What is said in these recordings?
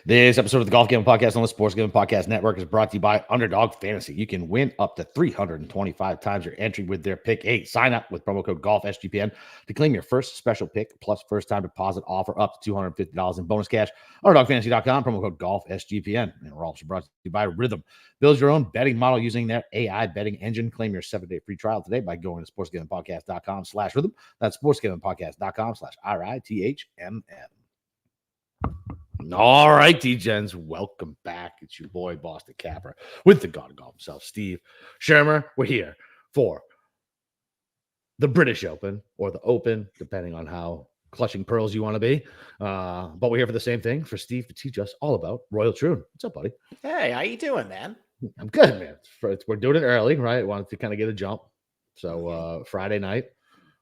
This episode of the Golf Gambling Podcast on the Sports Gambling Podcast Network is brought to you by Underdog Fantasy. You can win up to 325 times your entry with their Pick 8. Sign up with promo code GOLFSGPN to claim your first special pick plus first-time deposit offer up to $250 in bonus cash. UnderdogFantasy.com, promo code GOLFSGPN. And we're also brought to you by Rhythm. Build your own betting model using their AI betting engine. Claim your 7-day free trial today by going to sportsgamblingpodcast.com/rhythm. That's sportsgamblingpodcast.com/RITHMN. All right, D-Gens, welcome back. It's your boy, Boston Capper, with the god of golf himself, Steve Shermer. We're here for the British Open, or the Open, depending on how clutching pearls you want to be. But we're here for the same thing, for Steve to teach us all about Royal Troon. What's up, buddy? Hey, how you doing, man? I'm good, man. We're doing it early, right? Wanted to kind of get a jump. So Friday night,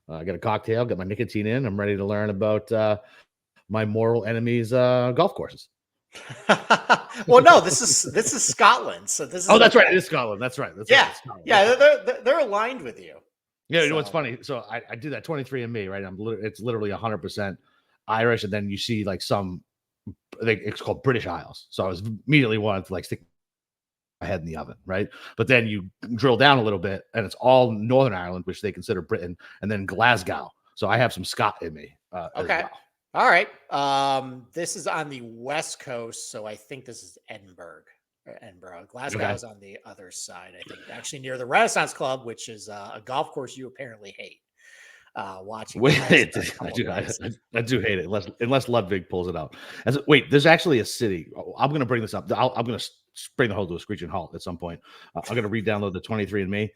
I got a cocktail, got my nicotine in. I'm ready to learn about my mortal enemies' golf courses. Well, no, this is Scotland. So this is that's right. It is Scotland. That's right. They're aligned with you. Yeah, you know what's funny? So I do that 23andMe, right? It's literally 100% Irish, and then you see like it's called British Isles. So I was immediately wanted to like stick my head in the oven, right? But then you drill down a little bit, and it's all Northern Ireland, which they consider Britain, and then Glasgow. So I have some Scot in me. Okay. Well. All right. This is on the West Coast, so I think this is Edinburgh. Glasgow is on the other side, I think, actually near the Renaissance Club, which is a golf course you apparently hate. Watching. Wait, I do hate it unless Ludwig pulls it out. There's actually a city. I'm going to bring this up. I'm going to bring the whole to a screeching halt at some point. I'm going to re-download the 23andMe,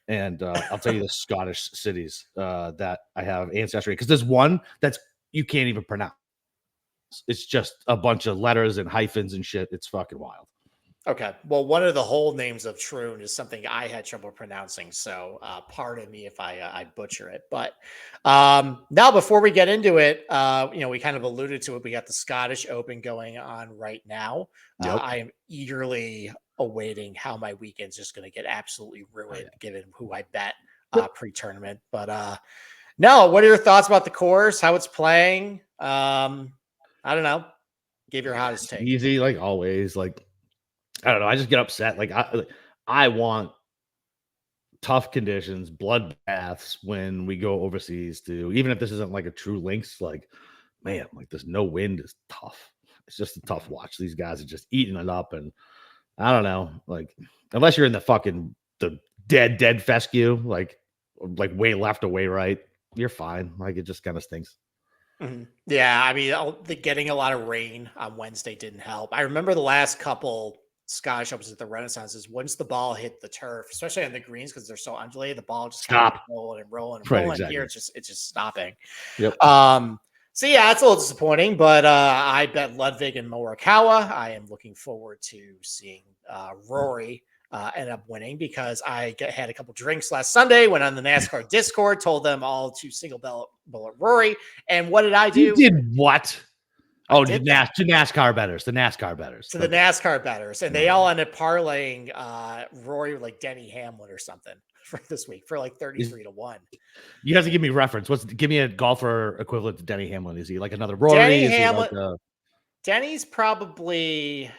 and I'll tell you the Scottish cities that I have ancestry, because there's one that's you can't even pronounce. It's just a bunch of letters and hyphens and shit. It's fucking wild. Okay. Well, one of the whole names of Troon is something I had trouble pronouncing. So pardon me if I butcher it. But now, before we get into it, we kind of alluded to it. We got the Scottish Open going on right now. Yep. I am eagerly awaiting how my weekend's just going to get absolutely ruined, given who I bet pre-tournament. But no, what are your thoughts about the course? How it's playing? I don't know. Give your hottest take. Easy, like always. Like, I don't know. I just get upset. Like, I want tough conditions, bloodbaths when we go overseas to, even if this isn't like a true links, like, man, like there's no wind is tough. It's just a tough watch. These guys are just eating it up. And I don't know, like, unless you're in the dead fescue, like way left or way right, you're fine. Like, it just kind of stinks. Mm-hmm. Yeah. I mean, getting a lot of rain on Wednesday didn't help. I remember the last couple Scottish Opens at the Renaissance is once the ball hit the turf, especially on the greens, because they're so undulated, the ball just kind of rolling and rolling and rolling. Exactly. Here it's just stopping. Yep. So yeah, it's a little disappointing, but I bet Ludwig and Morikawa. I am looking forward to seeing Rory end up winning, because I had a couple drinks last Sunday, went on the NASCAR Discord, told them all to single bullet Rory, and what did I do? You did what? To NASCAR bettors. The NASCAR bettors. To the NASCAR bettors. And they all ended up parlaying Rory with like Denny Hamlin or something for this week for like 33-1. You have to give me reference. Give me a golfer equivalent to Denny Hamlin. Is he like another Rory? Denny Hamlin. Denny's probably,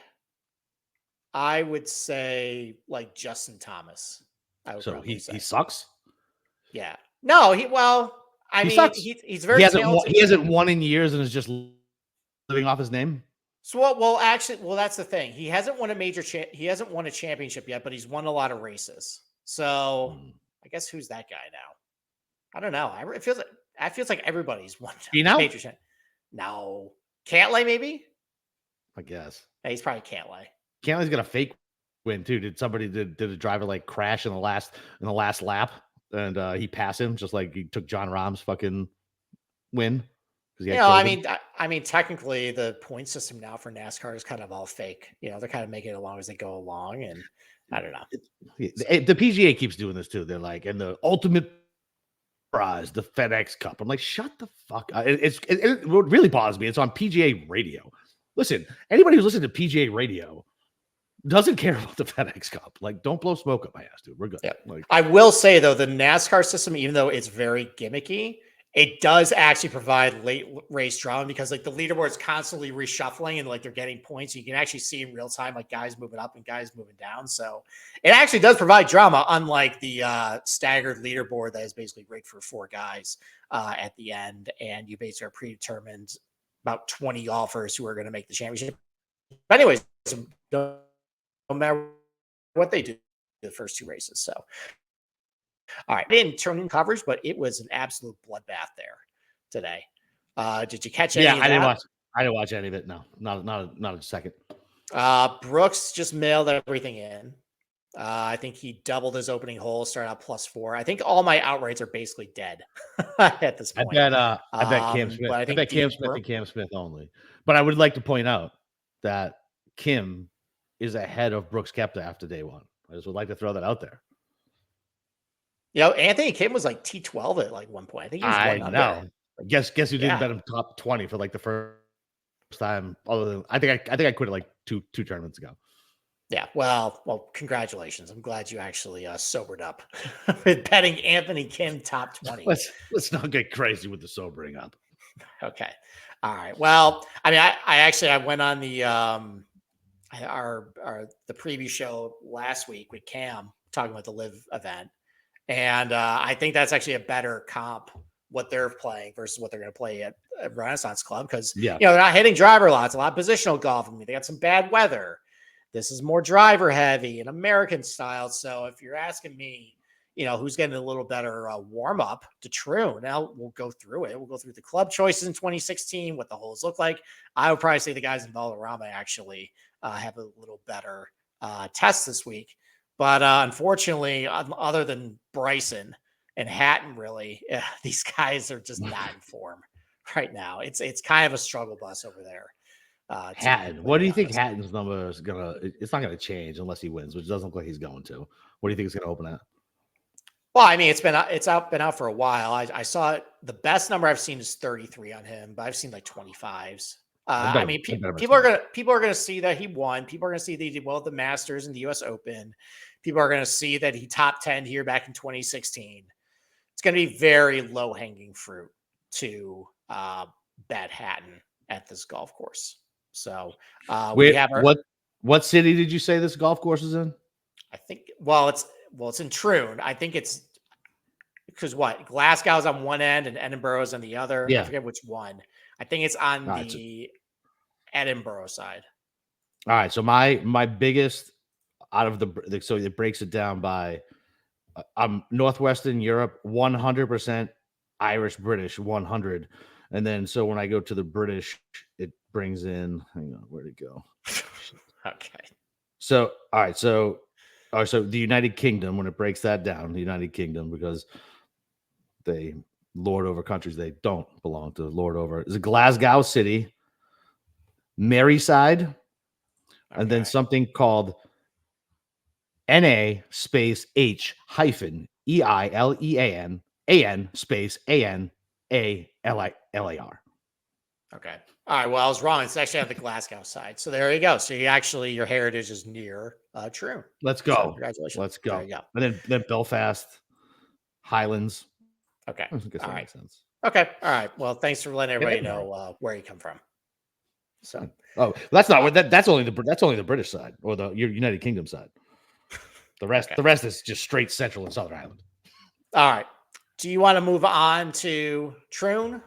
I would say, like Justin Thomas. So he sucks? Yeah. No, he's very talented. He hasn't won in years and is just living off his name. So that's the thing. He hasn't won he hasn't won a championship yet, but he's won a lot of races. So I guess who's that guy now? I don't know. It feels like everybody's won a major championship. No, Cantlay maybe. I guess. Yeah, he's probably Cantlay. Cantlay's got a fake win too. Did a driver like crash in the last lap and he passed him just like he took John Rahm's fucking win? I mean, technically the point system now for NASCAR is kind of all fake. They're kind of making it along as they go along, and I don't know. The PGA keeps doing this too. They're like, and the ultimate prize, the FedEx Cup. I'm like, shut the fuck up. It really bothers me. It's on PGA radio. Listen, anybody who's listening to PGA radio doesn't care about the FedEx Cup. Like, don't blow smoke up my ass, dude. We're good. Yeah. I will say though, the NASCAR system, even though it's very gimmicky, It does actually provide late race drama because like the leaderboard's constantly reshuffling and like they're getting points. You can actually see in real time like guys moving up and guys moving down. So it actually does provide drama, unlike the staggered leaderboard that is basically rigged for 4 guys at the end, and you basically are predetermined about 20 golfers who are going to make the championship. But anyways, no matter what they do the first 2 races. So all right, didn't turn in coverage, but it was an absolute bloodbath there today. Did you catch any Yeah, of that? I didn't watch any of it. No, not a second. Brooks just mailed everything in. I think he doubled his opening hole, started out +4. I think all my outrights are basically dead at this point. I bet Cam Smith. But I I think bet Cam Smith and Cam Smith only. But I would like to point out that Kim is ahead of Brooks Koepka after day 1. I just would like to throw that out there. Anthony Kim was like T12 at like one point. I think he was I 1 under. know. Guess who didn't Yeah. bet him top 20 for like the first time? Other than I think I quit it like two tournaments ago. Yeah, well, congratulations. I'm glad you actually sobered up with betting Anthony Kim top 20. Let's not get crazy with the sobering up. Okay. All right. Well, I mean, I went on the the preview show last week with Cam talking about the live event. And I think that's actually a better comp what they're playing versus what they're going to play at Renaissance Club. Because they're not hitting driver lots, a lot of positional golf. I mean, they got some bad weather. This is more driver heavy and American style. So if you're asking me, who's getting a little better warm up to Troon, now we'll go through it. We'll go through the club choices in 2016, what the holes look like. I would probably say the guys in Valderrama actually have a little better test this week. But unfortunately, other than Bryson and Hatton, really, these guys are just not in form right now. It's kind of a struggle bus over there. Hatton, what do you think Hatton's number is gonna? It's not gonna change unless he wins, which doesn't look like he's going to. What do you think it's gonna open at? Well, I mean, it's been out for a while. I saw it. The best number I've seen is 33 on him, but I've seen like 25s. I mean, people are gonna see that he won. People are gonna see that he did well at the Masters and the U.S. Open. People are gonna see that he top 10 here back in 2016. It's gonna be very low hanging fruit to bet Hatton at this golf course. So we have what city did you say this golf course is in? I think it's in Troon. I think it's because Glasgow's on one end and Edinburgh's on the other. Yeah. I forget which one. I think it's on the Edinburgh side. All right. So my biggest out of so it breaks it down by Northwestern Europe 100%, Irish British 100, and then so when I go to the British, it brings in. Hang on, where'd it go? Okay. So all right. So the United Kingdom, when it breaks that down, the United Kingdom, because they lord over countries they don't belong to lord over, is Glasgow City, Merseyside, and then something called NA space H hyphen EILEAN AN space ANALAR. Okay. All right. Well, I was wrong. It's actually on the Glasgow side. So there you go. So your heritage is near Troon. Let's go. So congratulations. Let's go. There you go. And then Belfast, Highlands. Okay. I guess that all right. makes sense. Okay. All right. Well, thanks for letting everybody know where you come from. So. Oh, that's not what that's only the British side or the United Kingdom side. The rest is just straight Central and Southern Ireland. All right. Do you want to move on to Troon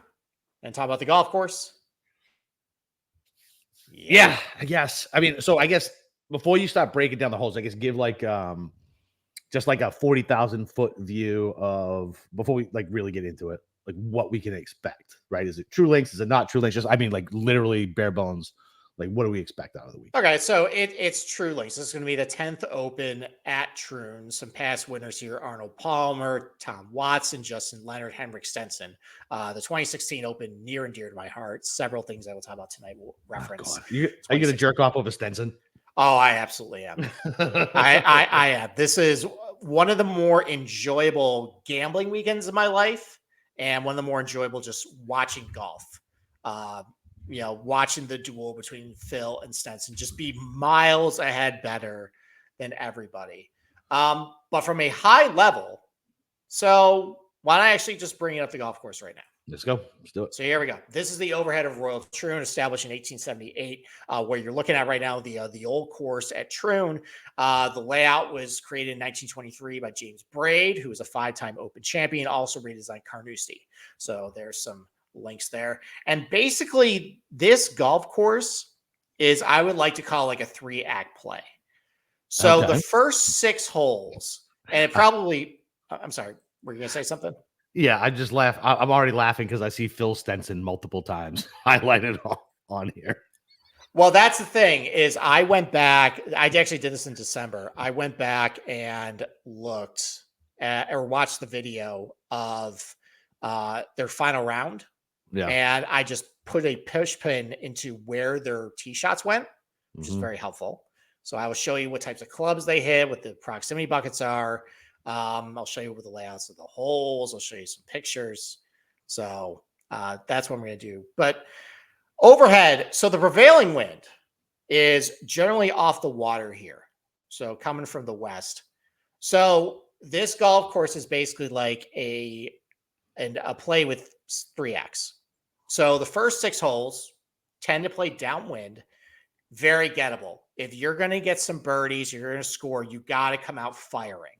and talk about the golf course? Yeah, I guess. I mean, so I guess before you start breaking down the holes, I guess give like just like a 40,000-foot view of before we like really get into it, like what we can expect, right? Is it true links? Is it not true links? Just I mean, like literally bare bones. Like, what do we expect out of the week? Okay, so it's True Links. This is going to be the 10th Open at Troon. Some past winners here: Arnold Palmer, Tom Watson, Justin Leonard, Henrik Stenson. The 2016 Open, near and dear to my heart. Several things I will talk about tonight will reference. Are you going to jerk off over Stenson? Oh, I absolutely am. I am. This is one of the more enjoyable gambling weekends of my life, and one of the more enjoyable just watching golf. Watching the duel between Phil and Stenson just be miles ahead better than everybody. But from a high level, so why don't I actually just bring it up the golf course right now? Let's go. Let's do it. So here we go. This is the overhead of Royal Troon, established in 1878. Where you're looking at right now, the old course at Troon. The layout was created in 1923 by James Braid, who was a 5-time Open champion, also redesigned Carnoustie. So there's some links there. And basically, this golf course is, I would like to call, like a 3-act play. So the first 6 holes, and it probably, I'm sorry, were you going to say something? Yeah, I just laugh. I'm already laughing because I see Phil Stenson multiple times highlighted on here. Well, that's the thing is I went back. I actually did this in December. I went back and looked at, or watched the video of their final round. Yeah. And I just put a push pin into where their tee shots went, which is very helpful. So I will show you what types of clubs they hit, what the proximity buckets are. I'll show you what the layouts of the holes. I'll show you some pictures. So that's what I'm going to do. But overhead, so the prevailing wind is generally off the water here. So coming from the west. So this golf course is basically like a play with 3x. So the first 6 holes tend to play downwind, very gettable. If you're going to get some birdies, you're going to score, you got to come out firing.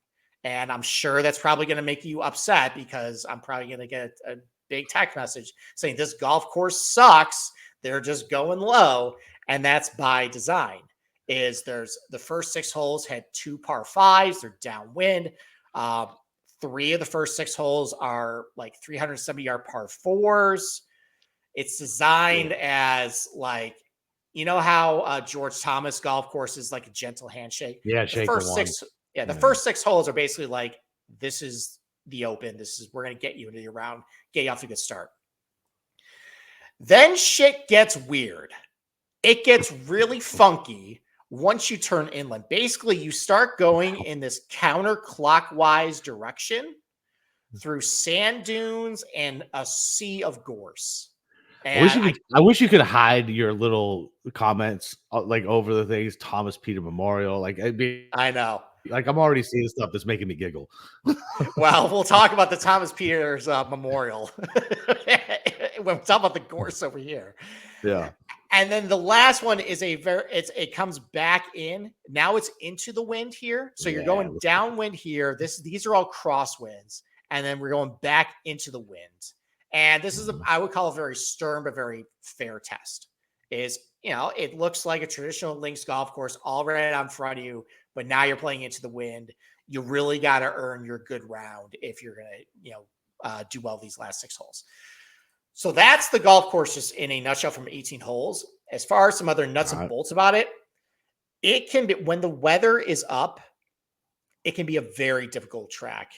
And I'm sure that's probably going to make you upset because I'm probably going to get a big text message saying this golf course sucks. They're just going low. And that's by design. There's the first 6 holes had 2 par 5s. They're downwind. 3 of the first 6 holes are like 370-yard par 4s. It's designed as like, you know how George Thomas golf course is like a gentle handshake. Yeah, the first 6. Yeah, the first 6 holes are basically like, this is the Open. We're going to get you into your round, get you off to a good start. Then shit gets weird. It gets really funky once you turn inland. Basically, you start going in this counterclockwise direction through sand dunes and a sea of gorse. And I wish you could hide your little comments like over the things Thomas Peter Memorial. Like I know. Like I'm already seeing stuff that's making me giggle. Well, we'll talk about the Thomas Peters Memorial when we talk about the gorse over here. Yeah. And then the last one is it comes back in. Now it's into the wind here. So you're going downwind here. These are all crosswinds. And then we're going back into the wind. And this is I would call a very stern but very fair test. It looks like a traditional links golf course all right out in front of you, but now you're playing into the wind. You really got to earn your good round if you're going to, do well these last 6 holes. So that's the golf course just in a nutshell from 18 holes. As far as some other nuts and bolts about it, it can be, when the weather is up, it can be a very difficult track.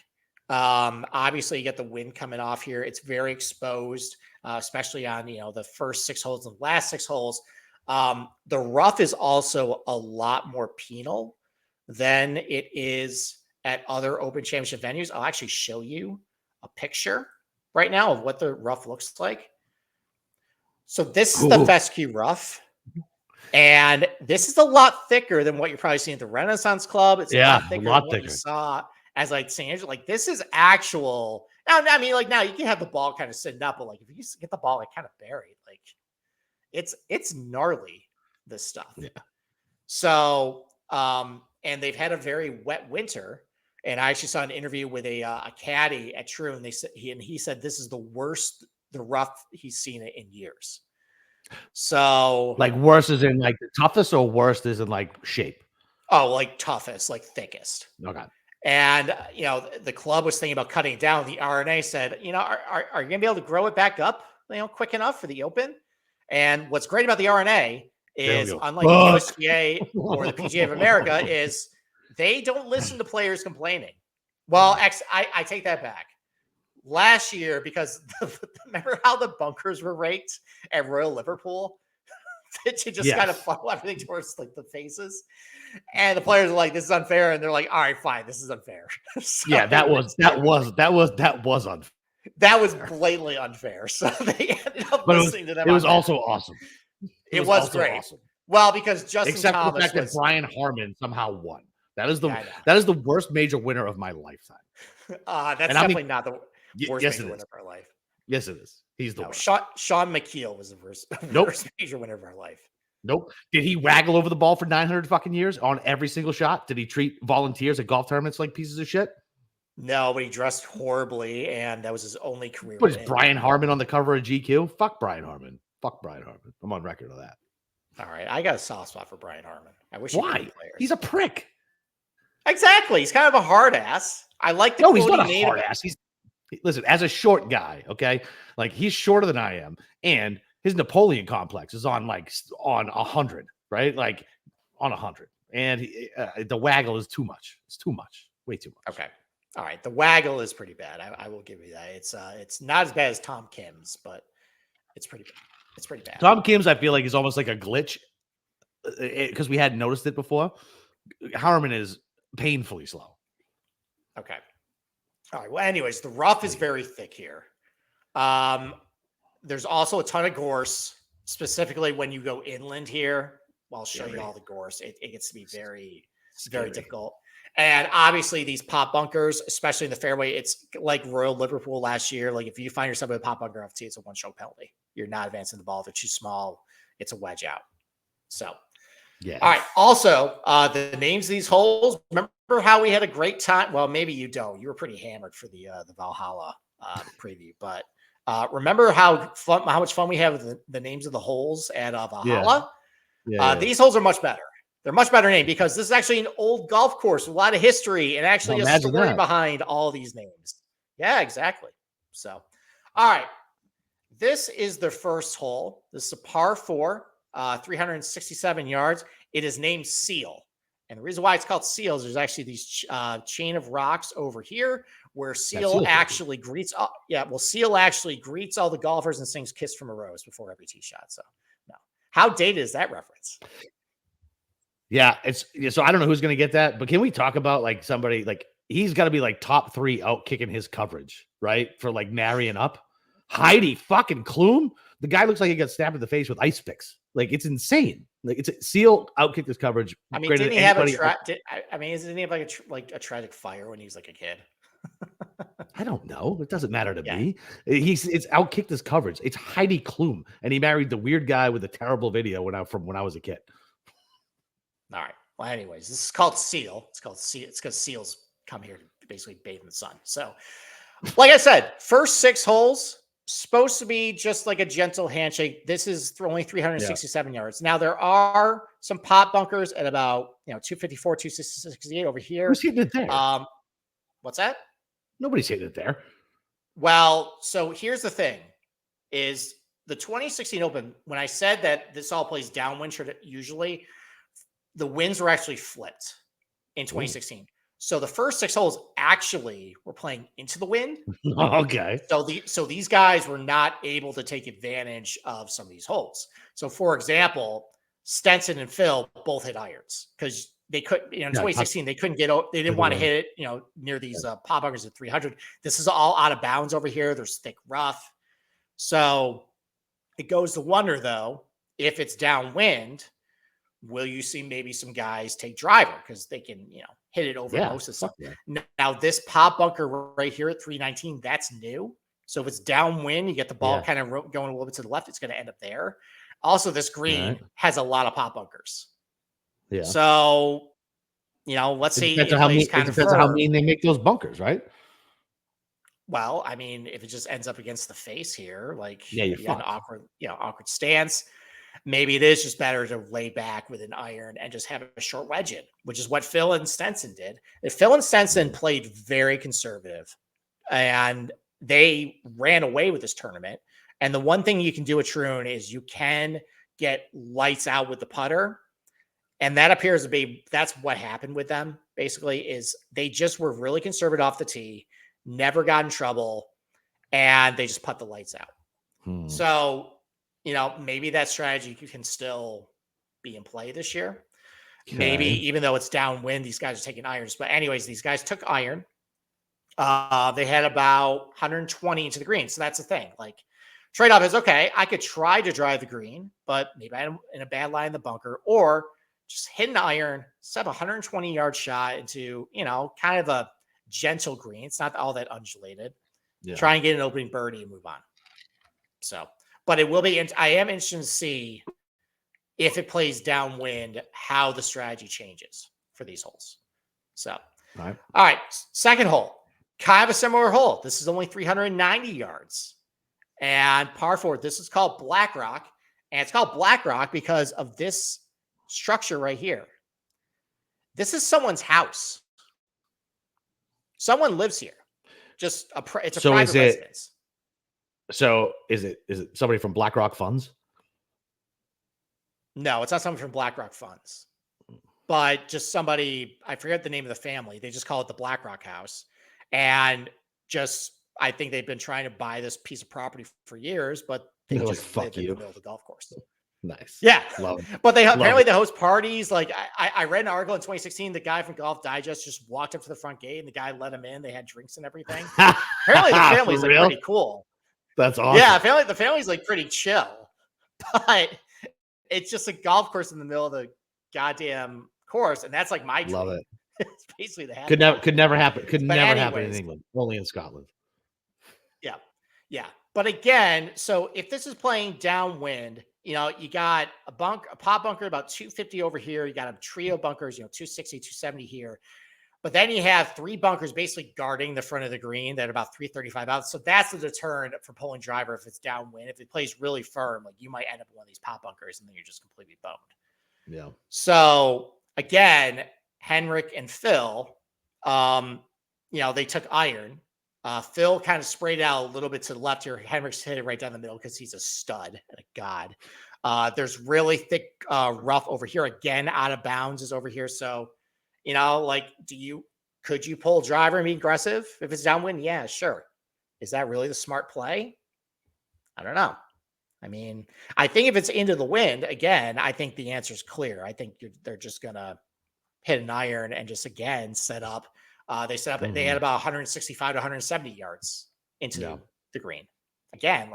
Obviously you get the wind coming off here. It's very exposed, especially on, the first 6 holes and the last 6 holes. The rough is also a lot more penal than it is at other Open Championship venues. I'll actually show you a picture right now of what the rough looks like. So this is the fescue rough. And this is a lot thicker than what you're probably seeing at the Renaissance Club. It's a lot thicker than what you saw as like St. Andrews. Like this is actual. I mean, like now you can have the ball kind of sitting up, but like if you get the ball like kind of buried, like it's gnarly, this stuff. Yeah. So and they've had a very wet winter. And I actually saw an interview with a caddy at Troon. He said this is the worst, the rough he's seen it in years. So like worse is in like the toughest, or worst is in like shape? Oh, like toughest, like thickest. Okay. And the club was thinking about cutting it down. The RNA said, are you gonna be able to grow it back up, quick enough for the Open? And what's great about the RNA is, unlike the USGA or the PGA of America, is they don't listen to players complaining. Well, I take that back. Last year, because remember how the bunkers were raked at Royal Liverpool to just kind of funnel everything towards like the faces, and the players are like, "This is unfair," and they're like, "All right, fine, this is unfair." So yeah, that was unfair. That was blatantly unfair. So they ended up listening to them. It was also awesome. It was great. Awesome. Well, because Justin Thomas, for the fact that Brian Harmon somehow won. That is the worst major winner of my lifetime. That's definitely not the worst major winner of our life. Yes, it is. He's the No, worst. Sean McKeel was the Nope. worst major winner of our life. Nope. Did he waggle over the ball for 900 fucking years on every single shot? Did he treat volunteers at golf tournaments like pieces of shit? No, but he dressed horribly, and that was his only career What is win. Brian Harmon on the cover of GQ? Fuck Brian Harmon. Fuck Brian Harmon. I'm on record of that. All right, I got a soft spot for Brian Harmon. I wish Why? he players. He's a prick. Exactly. He's kind of a hard ass. I like the No, he's quote not he a made hard about- ass. Listen, as a short guy, okay, like he's shorter than I am, and his Napoleon complex is on 100, right? Like on 100, and the waggle is too much. It's too much, way too much. Okay. All right. The waggle is pretty bad. I will give you that. It's not as bad as Tom Kim's, but it's pretty bad. It's pretty bad. Tom Kim's, I feel like, is almost like a glitch because we hadn't noticed it before. Harmon is painfully slow. Okay. All right. Well, anyways, the rough is very thick here. There's also a ton of gorse, specifically when you go inland here. Well, I'll show you all the gorse. It gets to be very, very difficult. And obviously, these pop bunkers, especially in the fairway, it's like Royal Liverpool last year. Like if you find yourself with a pop bunker off tee, it's a one-stroke penalty. You're not advancing the ball. If it's too small, it's a wedge out. So, yeah. All right. Also, the names of these holes. Remember how we had a great time? Well, maybe you don't. You were pretty hammered for the Valhalla preview, but remember how much fun we have with the names of the holes at Valhalla? Yeah. These holes are much better. They're much better named because this is actually an old golf course with a lot of history and actually a story behind all these names. Yeah, exactly. So, all right. This is the first hole. This is a par 4, 367 yards. It is named Seal. And the reason why it's called Seal is there's actually these chain of rocks over here where Seal actually greets. Seal actually greets all the golfers and sings "Kiss from a Rose" before every tee shot. So, no, how dated is that reference? Yeah, so I don't know who's going to get that, but can we talk about like somebody like he's got to be like top 3 out kicking his coverage, right? For like marrying up. Heidi fucking Klum. The guy looks like he got stabbed in the face with ice picks. Like it's insane. Like it's Seal outkicked his coverage. I mean, didn't he have isn't he have like a tragic fire when he was like a kid? I don't know. It doesn't matter to me. It's outkicked his coverage. It's Heidi Klum, and he married the weird guy with the terrible video when I was a kid. All right. Well, anyways, this is called Seal. It's called Seal. It's because seals come here to basically bathe in the sun. So, like I said, first 6 holes supposed to be just like a gentle handshake. This is only 367 yards. Now there are some pop bunkers at about 254, 268 over here. Who's hitting it there? What's that? Nobody's hitting it there. Well, so here's the thing: is the 2016 Open. When I said that this all plays downwind, usually the winds were actually flipped in 2016. Ooh. So the first 6 holes actually were playing into the wind. Okay. So these guys were not able to take advantage of some of these holes. So for example, Stenson and Phil both hit irons because they couldn't, in 2016, they couldn't they didn't want to hit it, near these pop bunkers at 300. This is all out of bounds over here. There's thick rough. So it goes to wonder though, if it's downwind, will you see maybe some guys take driver because they can, hit it over most of stuff. Yeah. Now, this pop bunker right here at 319, that's new. So if it's downwind, you get the ball kind of going a little bit to the left, it's going to end up there. Also, this green has a lot of pop bunkers. Yeah. So, let's see. It depends on how mean they make those bunkers, right? Well, I mean, if it just ends up against the face here, you're an awkward stance. Maybe it is just better to lay back with an iron and just have a short wedge in, which is what Phil and Stenson did. Phil and Stenson played very conservative, and they ran away with this tournament. And the one thing you can do at Troon is you can get lights out with the putter. And that appears to be, that's what happened with them, basically, is they just were really conservative off the tee, never got in trouble, and they just put the lights out. So, maybe that strategy can still be in play this year. Okay. Maybe even though it's downwind, these guys are taking irons. But anyways, these guys took iron. They had about 120 into the green. So that's the thing. Trade-off is, okay, I could try to drive the green, but maybe I'm in a bad lie in the bunker, or just hit an iron, set a 120-yard shot into, kind of a gentle green. It's not all that undulated. Yeah. Try and get an opening birdie and move on. So, but it will be. I am interested to see if it plays downwind, how the strategy changes for these holes. So, all right, second hole, kind of a similar hole. This is only 390 yards and par 4. This is called Black Rock, and it's called Black Rock because of this structure right here. This is someone's house. Someone lives here. It's a private residence. So is it somebody from BlackRock Funds? No, it's not someone from BlackRock Funds, but just somebody, I forget the name of the family. They just call it the BlackRock house. And I think they've been trying to buy this piece of property for years, but they just live in the middle of the golf course. Nice. Yeah. But apparently they host parties. Like I read an article in 2016, the guy from Golf Digest just walked up to the front gate and the guy let him in. They had drinks and everything. Apparently the family's like pretty cool. That's awesome. Yeah, apparently the family's like pretty chill. But it's just a golf course in the middle of the goddamn course. And that's like my dream. Love it. It's basically the could never happen. Could never happen in England. Only in Scotland. Yeah. Yeah. But again, so if this is playing downwind, you got a pop bunker about 250 over here. You got a trio of bunkers, 260, 270 here. But then you have 3 bunkers basically guarding the front of the green that are about 335 out. So that's the deterrent for pulling driver if it's downwind. If it plays really firm, like you might end up in one of these pop bunkers and then you're just completely boned. Yeah. So again, Henrik and Phil, they took iron. Phil kind of sprayed out a little bit to the left here. Henrik's hit it right down the middle because he's a stud and a god. There's really thick rough over here. Again, out of bounds is over here. So, could you pull driver and be aggressive if it's downwind? Yeah, sure. Is that really the smart play? I don't know. I mean, I think if it's into the wind, again, I think the answer is clear. I think they're just going to hit an iron and just, again, set up. They set up, they had about 165 to 170 yards into the green. Again,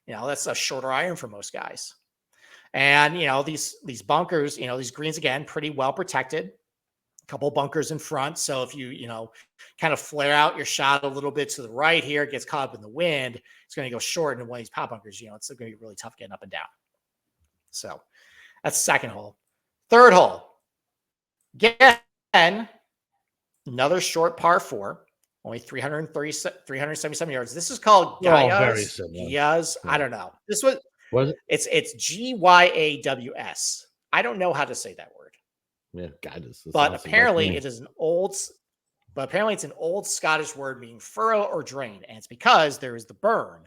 that's a shorter iron for most guys. And, these bunkers, these greens, again, pretty well protected. A couple bunkers in front. So if you, kind of flare out your shot a little bit to the right here, it gets caught up in the wind, it's going to go short into one of these pop bunkers. It's going to be really tough getting up and down. So that's the second hole. Third hole. Again, another short par 4, only 377 yards. This is called Gaia's. Gaia's. I don't know. This was what is it? It's Gyaws. I don't know how to say that word. Yeah, guidance. But apparently it's an old Scottish word meaning furrow or drain. And it's because there is the burn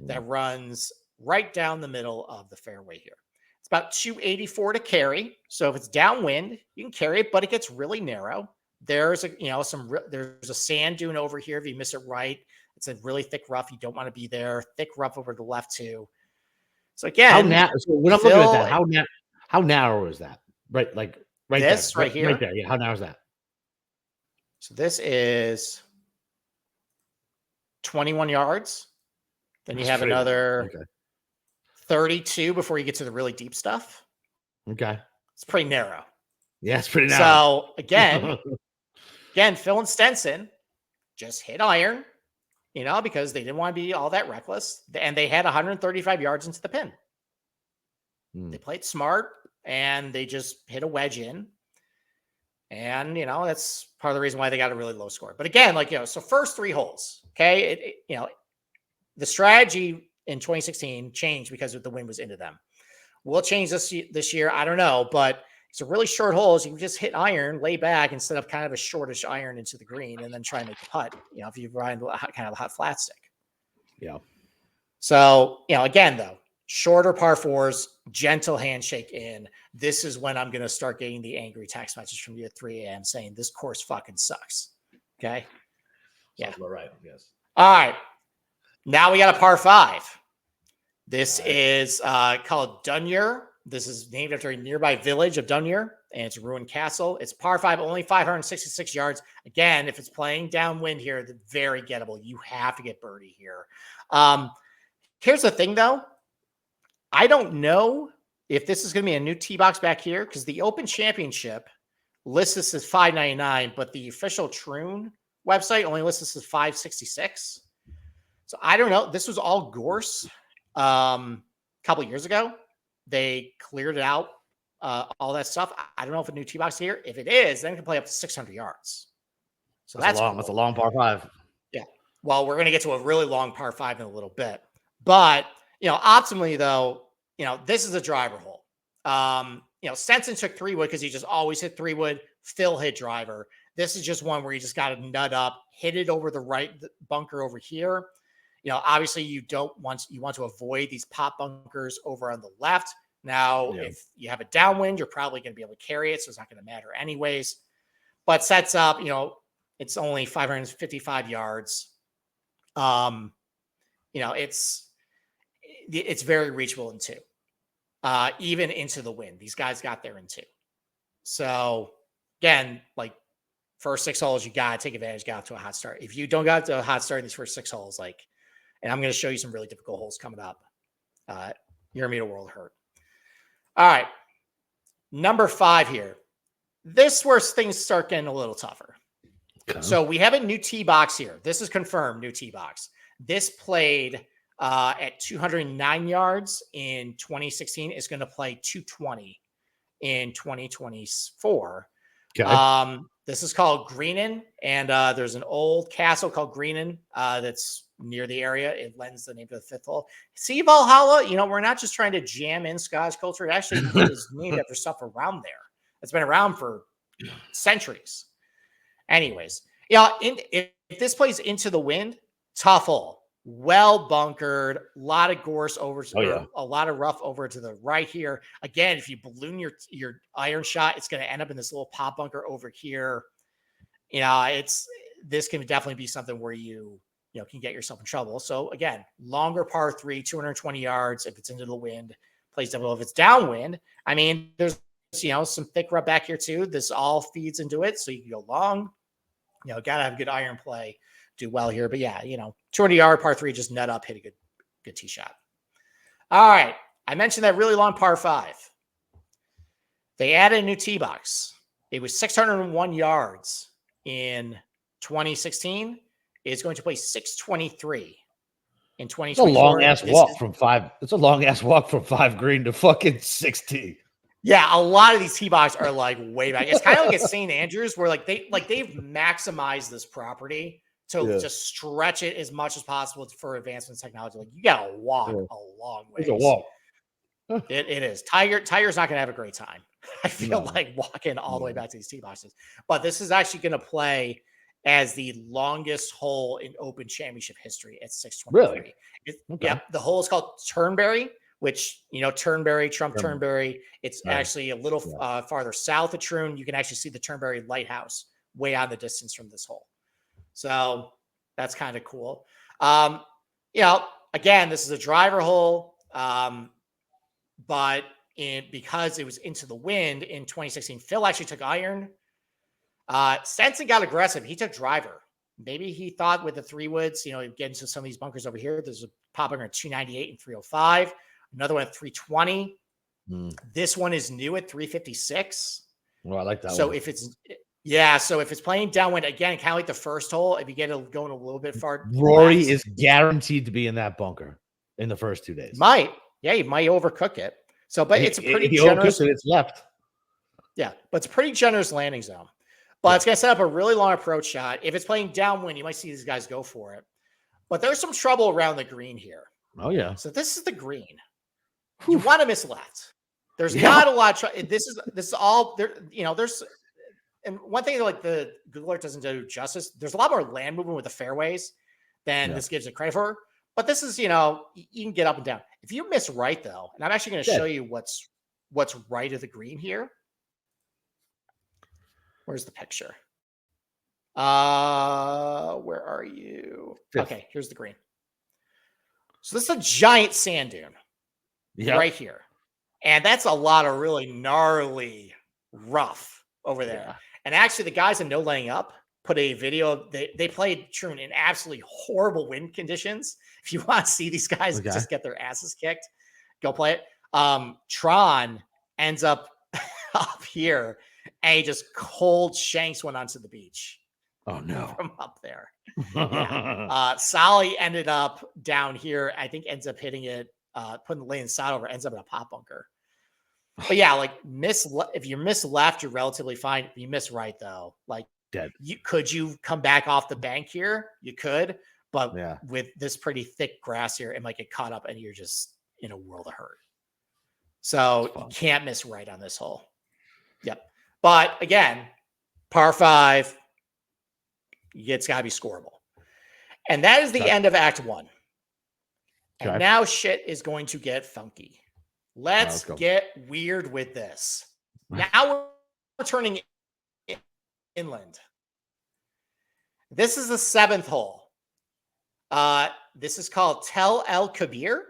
that runs right down the middle of the fairway here. It's about 284 to carry. So if it's downwind, you can carry it, but it gets really narrow. There's there's a sand dune over here. If you miss it right, it's a really thick rough. You don't want to be there. Thick rough over the left too. So again, when I'm looking at that, how narrow is that? Right, right this there, right here. Right there. Yeah, how narrow is that? So this is 21 yards. Then you have another 32 before you get to the really deep stuff. Okay. It's pretty narrow. Yeah, it's pretty narrow. So again, Phil and Stenson just hit iron, because they didn't want to be all that reckless. And they had 135 yards into the pin. They played smart and they just hit a wedge in. And, that's part of the reason why they got a really low score. But again, so first 3 holes, okay, the strategy in 2016 changed because the wind was into them. Will it change this year? I don't know, but it's a really short holes. You can just hit iron, lay back instead of kind of a shortish iron into the green and then try and make a putt, if you ride kind of a hot flat stick. Yeah. So, again, though, shorter par 4s, gentle handshake in. This is when I'm going to start getting the angry text message from you at 3 a.m. saying this course fucking sucks. Okay. Yeah. Sounds about right. Yes. All right. Now we got a par 5. This is called Dunure. This is named after a nearby village of Dunure, and it's a ruined castle. It's par 5, only 566 yards. Again, if it's playing downwind here, it's very gettable. You have to get birdie here. Here's the thing, though. I don't know if this is going to be a new tee box back here because the Open Championship lists this as $599, but the official Troon website only lists this as $566. So I don't know. This was all gorse A couple years ago. They cleared it out, all that stuff. I don't know if a new tee box here. If it is, then it can play up to 600 yards. So that's cool. That's a long par 5. Yeah. Well, we're going to get to a really long par 5 in a little bit. But, optimally, though, this is a driver hole. Stenson took 3-wood because he just always hit 3-wood. Phil hit driver. This is just one where you just got to nut up, hit it over the right bunker over here. Obviously you want to avoid these pop bunkers over on the left. Now, if you have a downwind, you're probably going to be able to carry it. So it's not going to matter anyways, but sets up, it's only 555 yards. It's very reachable in 2, even into the wind. These guys got there in 2. So again, like first 6 holes, you got to take advantage, get out to a hot start. If you don't got to a hot start in these first 6 holes, and I'm going to show you some really difficult holes coming up, you're going to meet a world hurt. All right. Number 5 here. This where things start getting a little tougher. Okay. So we have a new tee box here. This is confirmed, new tee box. This played at 209 yards in 2016. It's going to play 220 in 2024. Okay. This is called Greenan, and there's an old castle called Greenan that's near the area. It lends the name to the 5th hole. See, Valhalla, we're not just trying to jam in Scottish culture. It actually is named after stuff around there. It's been around for centuries. Anyways, if this plays into the wind, tough hole. Well bunkered, a lot of gorse over, a lot of rough over to the right here. Again, if you balloon your iron shot, it's going to end up in this little pop bunker over here. This can definitely be something where you can get yourself in trouble. So again, longer par 3, 220 yards. If it's into the wind, plays double. If it's downwind, there's some thick rub back here too. This all feeds into it, so you can go long. Gotta have good iron play. Do well here, but 200-yard par 3, just nut up, hit a good tee shot. All right, I mentioned that really long par 5. They added a new tee box. It was 601 yards in 2016. It's going to play 623 in 2024. It's a long ass walk from 5. It's a long ass walk from 5 green to fucking 60. Yeah, a lot of these tee boxes are way back. It's kind of like at St. Andrews, where they've maximized this property to just stretch it as much as possible for advancement technology. You got to walk a long way. It's a walk. It is. Tiger's not going to have a great time. I feel like walking all the way back to these tee boxes. But this is actually going to play as the longest hole in Open Championship history at 623. Really? Yeah. The hole is called Turnberry, which, Turnberry, Turnberry. It's actually a little farther south of Troon. You can actually see the Turnberry Lighthouse way out in the distance from this hole. So that's kind of cool. Again, this is a driver hole, but because it was into the wind in 2016, Phil actually took iron. Stenson got aggressive. He took driver. Maybe he thought with the 3-woods, get into some of these bunkers over here. There's a pop bunker at 298 and 305. Another one at 320. This one is new at 356. Well, I like that. So if it's playing downwind, again, kind of like the first hole, if you get it going a little bit far, Rory is guaranteed to be in that bunker in the first 2 days. He might overcook it. So, but it's a pretty generous. It's left. Yeah, but it's a pretty generous landing zone. But it's going to set up a really long approach shot. If it's playing downwind, you might see these guys go for it. But there's some trouble around the green here. Oh yeah. So this is the green. You want to miss left. There's not a lot of this is all there. There's. And one thing like the Google Earth doesn't do justice, there's a lot more land movement with the fairways than this gives it credit for. But this is, you can get up and down. If you miss right, though, and I'm actually going to show you what's right of the green here. Where's the picture? Where are you? Okay, here's the green. So this is a giant sand dune right here. And that's a lot of really gnarly rough over there. Yeah. And actually, the guys in No Laying Up put a video. They played Troon in absolutely horrible wind conditions. If you want to see these guys just get their asses kicked, go play it. Tron ends up up here, and he just cold shanks one onto the beach. Oh no! From up there. Solly ended up down here. I think ends up hitting it putting the lane inside over, ends up in a pop bunker. But yeah, like if you miss left, you're relatively fine. If you miss right, though, like Dead. Could you come back off the bank here? You could, but Yeah. with this pretty thick grass here, it might get caught up and you're just in a world of hurt. So you can't miss right on this hole. Yep. But again, par 5, it's got to be scoreable. And that is the end of Act 1. Okay. And now shit is going to get funky. Let's get weird with this. Now we're turning inland. This is the 7th hole. This is called Tel El Kabir,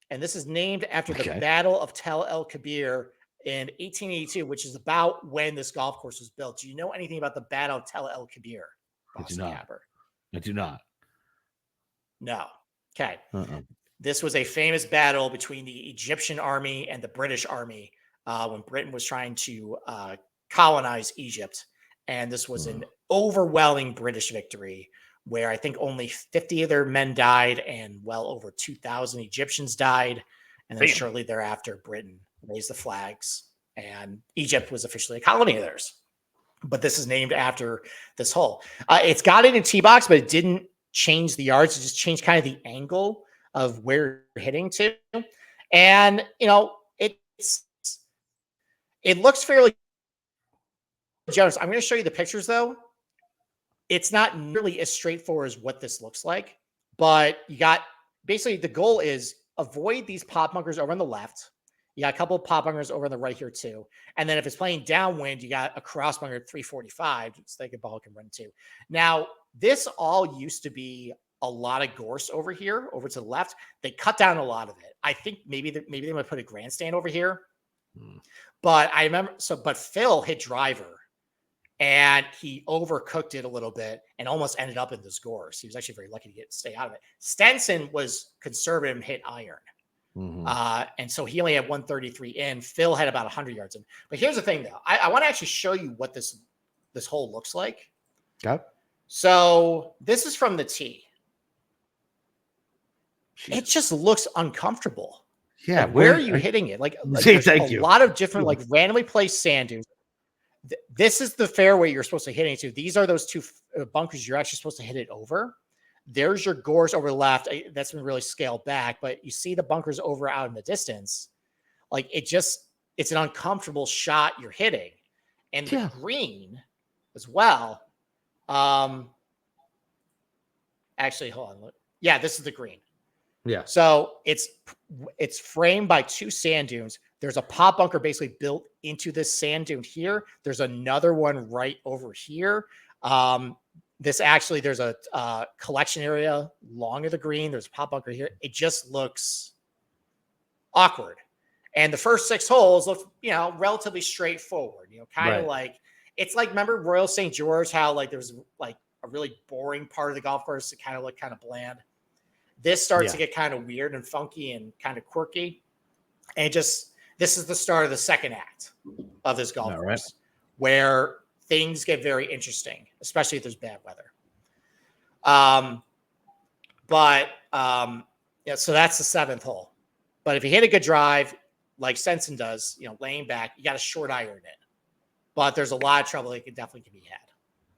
and this is named after the Battle of Tel El Kabir in 1882, which is about when this golf course was built. Do you know anything about the Battle of Tel El Kabir? I do not. No. Okay. This was a famous battle between the Egyptian army and the British army when Britain was trying to colonize Egypt. And this was an overwhelming British victory where I think only 50 of their men died and well over 2,000 Egyptians died. And then shortly thereafter, Britain raised the flags and Egypt was officially a colony of theirs. But this is named after this hole. It's got it in tee box, but it didn't change the yards. It just changed kind of the angle of where you're hitting to. And, it looks fairly generous. I'm going to show you the pictures, though. It's not nearly as straightforward as what this looks like, but you got basically the goal is avoid these pop bunkers over on the left. You got a couple of pop bunkers over on the right here too. And then if it's playing downwind, you got a cross bunker at 345, so the ball can run too. Now, this all used to be a lot of gorse over here, over to the left. They cut down a lot of it. I think maybe they might put a grandstand over here. But I remember, but Phil hit driver and he overcooked it a little bit and almost ended up in this gorse. He was actually very lucky to stay out of it. Stenson was conservative and hit iron. And so he only had 133 in. Phil had about 100 yards in. But here's the thing, though. I want to actually show you what this hole looks like. Okay. So this is from the tee. Jeez. It just looks uncomfortable. Yeah. Where are you hitting it? Like there's a lot of different, like randomly placed sand dunes. This is the fairway you're supposed to hit into. These are those two bunkers you're actually supposed to hit it over. There's your gorse over the left. That's been really scaled back, but you see the bunkers over out in the distance. Like it's an uncomfortable shot you're hitting. And the green as well. Actually, hold on. Yeah, this is the green. Yeah. So it's framed by two sand dunes. There's a pop bunker basically built into this sand dune here. There's another one right over here. There's a collection area along of the green. There's a pop bunker here. It just looks awkward. And the first 6 holes look, relatively straightforward. Kind of like it's like, remember Royal St. George, how like there was like a really boring part of the golf course that kind of looked kind of bland. This starts to get kind of weird and funky and kind of quirky. And this is the start of the second act of this golf course, where things get very interesting, especially if there's bad weather. So that's the 7th hole. But if you hit a good drive, like Stenson does, laying back, you got a short iron in. But there's a lot of trouble that definitely can be had.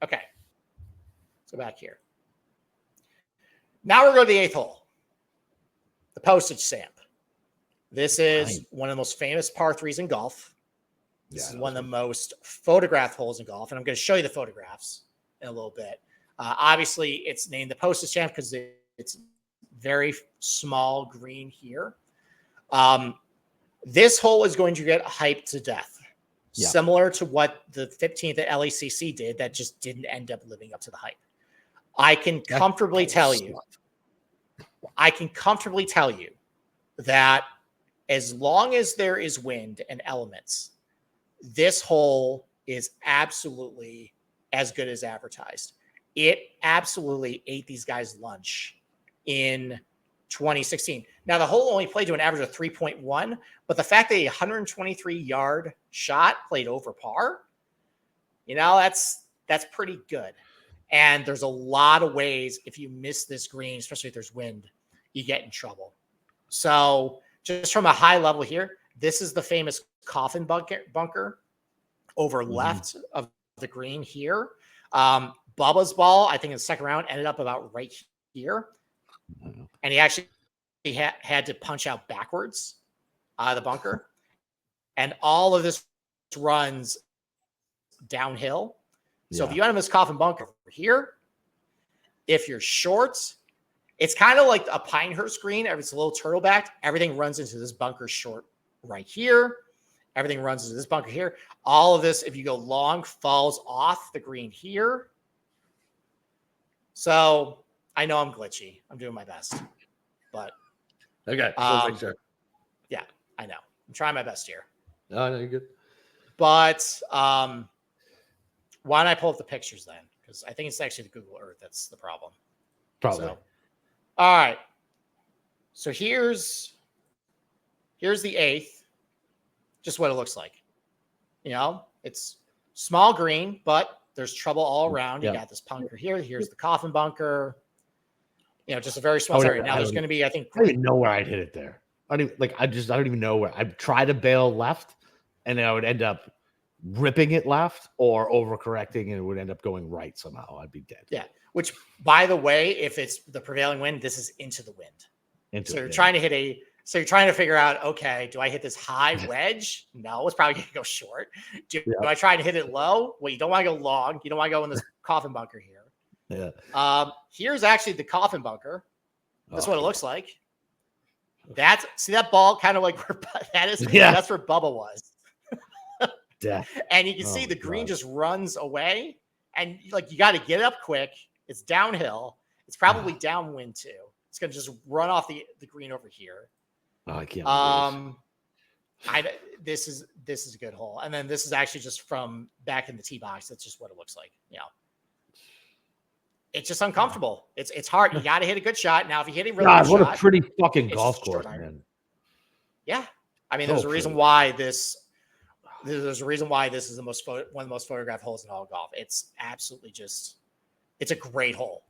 Okay. Let's go back here. Now we're going to the 8th hole, the postage stamp. This is one of the most famous par 3s in golf. This is one of the most photographed holes in golf, and I'm going to show you the photographs in a little bit. Obviously, it's named the postage stamp because it's very small green here. This hole is going to get hyped to death, similar to what the 15th at LACC did that just didn't end up living up to the hype. I can comfortably tell you that as long as there is wind and elements, this hole is absolutely as good as advertised. It absolutely ate these guys lunch in 2016. Now, the hole only played to an average of 3.1, but the fact that a 123-yard shot played over par, that's pretty good. And there's a lot of ways if you miss this green, especially if there's wind, you get in trouble. So just from a high level here, this is the famous coffin bunker over left of the green here. Bubba's ball, I think in the second round, ended up about right here. And he actually had to punch out backwards out of the bunker. And all of this runs downhill. So if you end up in this coffin bunker over here, if you're short, it's kind of like a Pinehurst green. It's a little turtlebacked. Everything runs into this bunker short right here. Everything runs into this bunker here. All of this, if you go long, falls off the green here. So I know I'm glitchy. I'm doing my best. But okay. Sure. Yeah, I know. I'm trying my best here. Oh, no, you're good. But why don't I pull up the pictures then? Because I think it's actually the Google Earth that's the problem. Probably. So, all right. So here's the 8th. Just what it looks like. You know, it's small green, but there's trouble all around. You got this bunker here. Here's the coffin bunker. You know, just a very small area. Now there's going to be, I think, I don't even know where I'd hit it there. I don't even know where. I'd try to bail left, and then I would end up ripping it left or overcorrecting, and it would end up going right somehow. I'd be dead. Yeah. Which, by the way, if it's the prevailing wind, this is into the wind. So you're trying to figure out, okay, do I hit this high wedge? No, it's probably going to go short. Do I try to hit it low? Well, you don't want to go long. You don't want to go in this coffin bunker here. Yeah. Here's actually the coffin bunker. That's what it looks like. See that ball kind of like where that is? Yeah. That's where Bubba was. And you can see the green just runs away. And like you got to get up quick. It's downhill. It's probably downwind too. It's going to just run off the green over here. Oh, I can't. This is a good hole. And then this is actually just from back in the tee box. That's just what it looks like. Yeah. It's just uncomfortable. It's hard. You got to hit a good shot. Now, if you hit a really good what shot, a pretty fucking golf course, man. Yeah. I mean, there's a reason why this is one of the most photographed holes in all of golf. It's absolutely it's a great hole.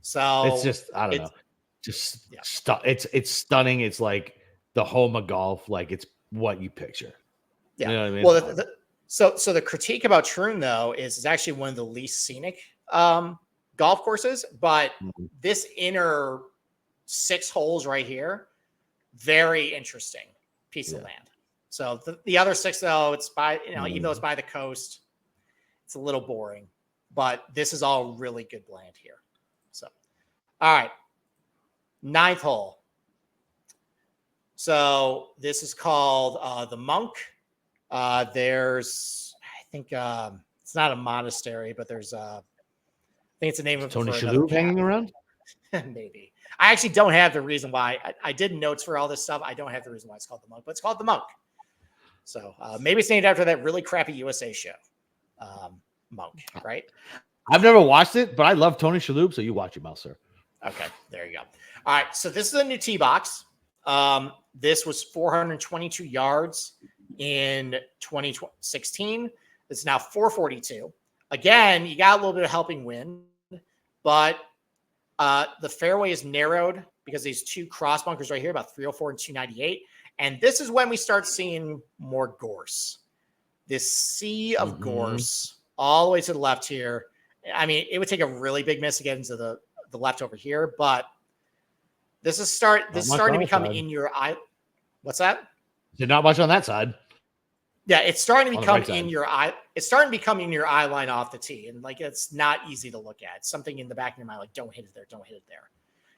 So it's just, I don't know. Just it's stunning. It's like the home of golf. Like it's what you picture. Yeah. You know what I mean? Well, so the critique about Troon though is it's actually one of the least scenic golf courses, but this inner 6 holes right here, very interesting piece of land. So the other 6 though, it's by even though it's by the coast, it's a little boring. But this is all really good land here. So, all right. 9th hole. So this is called the Monk. There's, I think it's not a monastery, but there's I think it's the name of Tony Shalhoub hanging around. Maybe. I actually don't have the reason why. I did notes for all this stuff. I don't have the reason why it's called the Monk, but it's called the Monk. So maybe it's named after that really crappy USA show, Monk, right? I've never watched it, but I love Tony Shalhoub, so you watch it, Mel, sir. Okay, there you go. All right, so this is a new tee box. This was 422 yards in 2016. It's now 442. Again, you got a little bit of helping wind, but the fairway is narrowed because these 2 cross bunkers right here, about 304 and 298. And this is when we start seeing more gorse. This sea of gorse all the way to the left here. I mean, it would take a really big miss to get into the left over here, but this is starting to become in your eye. What's that? Not much on that side. Yeah, it's starting to become in your eye. It's starting to become in your eye line off the tee, and like it's not easy to look at. It's something in the back of your mind, like don't hit it there,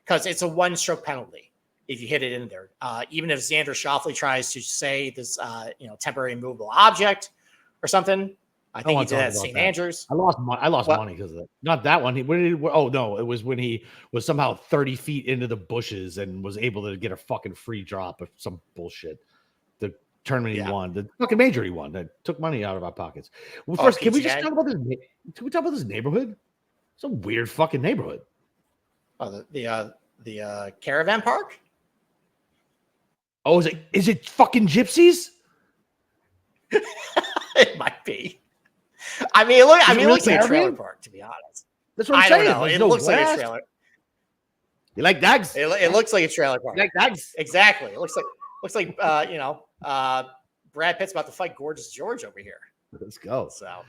because it's a 1-stroke penalty if you hit it in there. Even if Xander Schauffele tries to say this, temporary immovable object or something. I think he did at St. Andrews. I lost money because of that. Not that one. It was when he was somehow 30 feet into the bushes and was able to get a fucking free drop of some bullshit. The tournament he won, the fucking major he won, that took money out of our pockets. Well, first, can we just talk about this? Can we talk about this neighborhood? It's a weird fucking neighborhood. Oh, the caravan park. Oh, is it fucking gypsies? It might be. I mean, it looks like a trailer park, to be honest. That's what I'm saying. Don't know. It looks like a trailer. You like dogs? It looks like a trailer park. You like dogs? Exactly. It looks like Looks like Brad Pitt's about to fight Gorgeous George over here. Let's go. So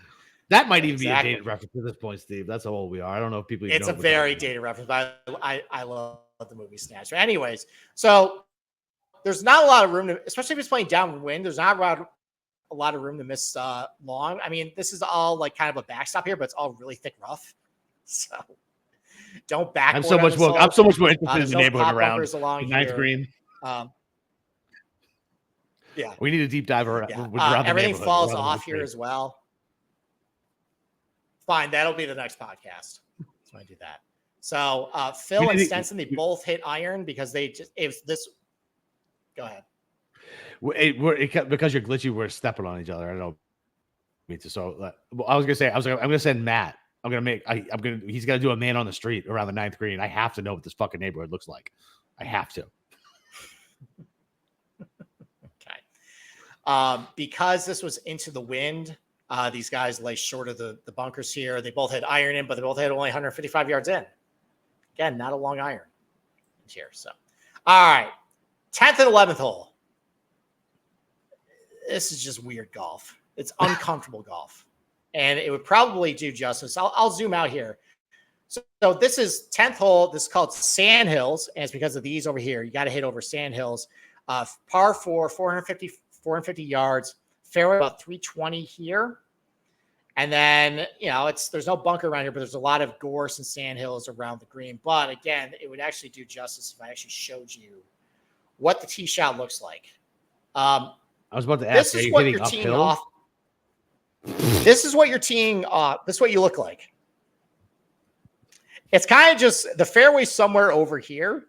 that might even be a dated reference at this point, Steve. That's how old we are. I don't know if people even it's know a very dated reference, but I love the movie Snatch. But anyways, so there's not a lot of room to, especially if it's playing downwind, there's not a lot of room to miss long. I mean, this is all like kind of a backstop here, but it's all really thick rough. So don't back. I'm so much more interested in the neighborhood around along the ninth green. Yeah, we need a deep dive around. Yeah. Everything falls off here as well. Fine, that'll be the next podcast. So I do that. So Phil and Stenson, they both hit iron because they just this. Go ahead. Because you're glitchy, we're stepping on each other. I don't know. Me too. So I was gonna send Matt. He's gonna do a man on the street around the ninth green. I have to know what this fucking neighborhood looks like. I have to. Okay. Because this was into the wind, these guys lay short of the bunkers here. They both had iron in, but they both had only 155 yards in. Again, not a long iron here. So, all right. 10th and 11th hole. This is just weird golf. It's uncomfortable golf. And it would probably do justice. I'll zoom out here. So this is 10th hole. This is called Sand Hills. And it's because of these over here. You got to hit over Sand Hills. Par 4, 450 yards. Fairway about 320 here. And then, there's no bunker around here, but there's a lot of gorse and sand hills around the green. But again, it would actually do justice if I actually showed you what the tee shot looks like. I was about to ask, this is what you're teeing off. This is what you're teeing off. This is what you look like. It's kind of just the fairway somewhere over here.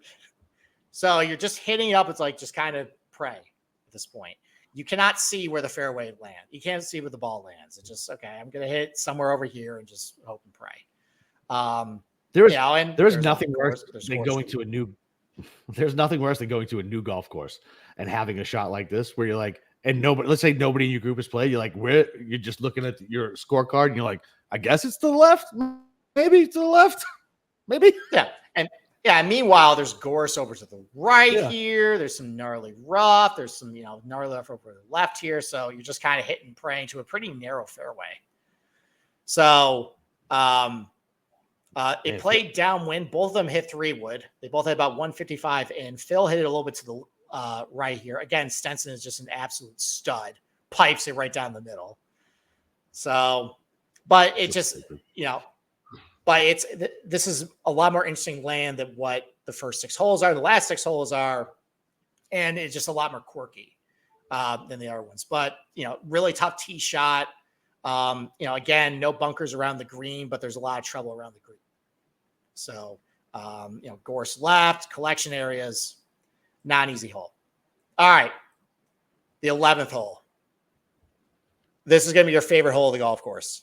So you're just hitting it up. It's like just kind of pray at this point. You cannot see where the fairway lands. You can't see where the ball lands. It's just, okay, I'm going to hit somewhere over here and just hope and pray. There's nothing worse than going to a new. There's nothing worse than going to a new golf course and having a shot like this where you're like, and nobody, let's say nobody in your group has played. You're like, where you're just looking at your scorecard and you're like, I guess it's to the left, maybe to the left, maybe. Yeah. Meanwhile, there's gorse over to the right here. There's some gnarly rough. There's some, gnarly rough over to the left here. So you're just kind of hitting, praying to a pretty narrow fairway. So, it played downwind. Both of them hit 3-wood. They both had about 155 in. Phil hit it a little bit to the right here. Again, Stenson is just an absolute stud. Pipes it right down the middle. So, but it just, but this is a lot more interesting land than what the first 6 holes are. The last 6 holes are, and it's just a lot more quirky than the other ones. But, really tough tee shot. Again, no bunkers around the green, but there's a lot of trouble around the green. So, gorse left, collection areas, not an easy hole. All right. The 11th hole. This is going to be your favorite hole of the golf course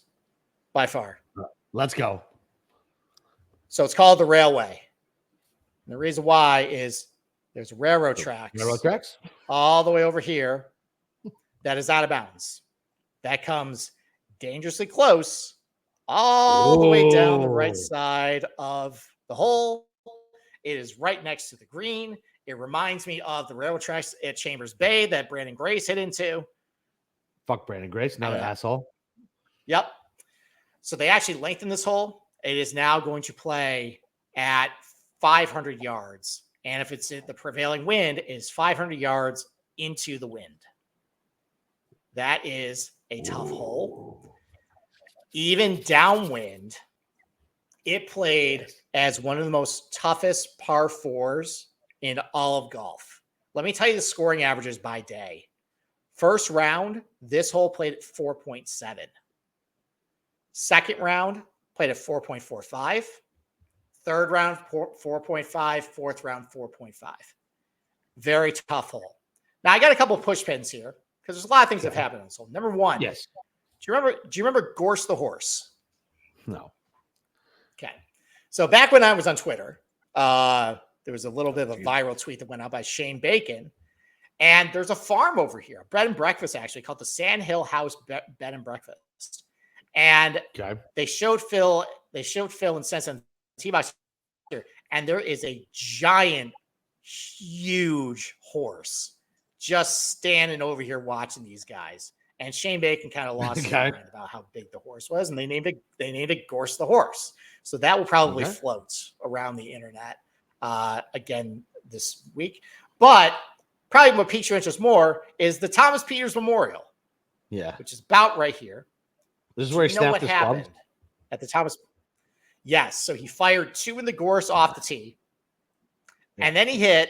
by far. Let's go. So it's called the Railway. And the reason why is there's railroad tracks all the way over here that is out of bounds. That comes dangerously close all the way down the right side of the hole. It is right next to the green. It reminds me of the railroad tracks at Chambers Bay that Brandon Grace hit into. Fuck Brandon Grace, not an asshole. Yep. So they actually lengthened this hole. It is now going to play at 500 yards. And if it's the prevailing wind, it is 500 yards into the wind. That is a tough hole. Even downwind, it played as one of the most toughest par 4s in all of golf. Let me tell you the scoring averages by day. First round, this hole played at 4.7. Second round, played at 4.45. Third round, 4.5. Fourth round, 4.5. Very tough hole. Now, I got a couple of push pins here because there's a lot of things that have happened on this hole. Number one, yes. Do you remember Gorse the horse? No. Okay. So back when I was on Twitter, there was a little bit of a viral tweet that went out by Shane Bacon. And there's a farm over here, bed and breakfast actually, called the Sand Hill House Bed and Breakfast. And they showed Phil and Stenson T-Box here, and there is a giant, huge horse just standing over here watching these guys. And Shane Bacon kind of lost his mind about how big the horse was, and they named it Gorse the Horse. So that will probably float around the internet again this week. But probably what piques your interest more is the Thomas Peters Memorial. Yeah. Which is about right here. This is where he snapped his clubs? At the Thomas. Yes. So he fired 2 in the Gorse off the tee. Yeah. And then he hit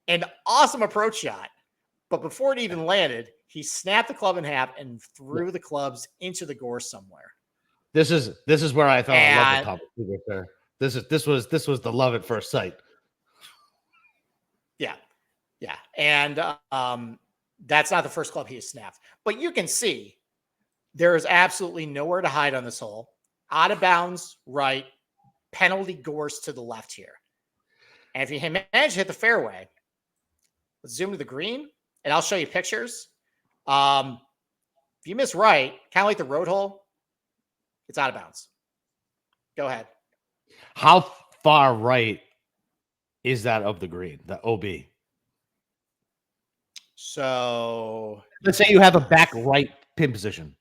an awesome approach shot. But before it even landed, he snapped the club in half and threw the clubs into the Gorse somewhere. This is where I fell in love with Thomas Peters there. This was the love at first sight. Yeah. Yeah. And that's not the first club he has snapped. But you can see there is absolutely nowhere to hide on this hole. Out of bounds, right. Penalty Gorse to the left here. And if you manage to hit the fairway, let's zoom to the green, and I'll show you pictures. If you miss right, kind of like the road hole, it's out of bounds. Go ahead. How far right is that of the green, the OB? So let's say you have a back right pin position.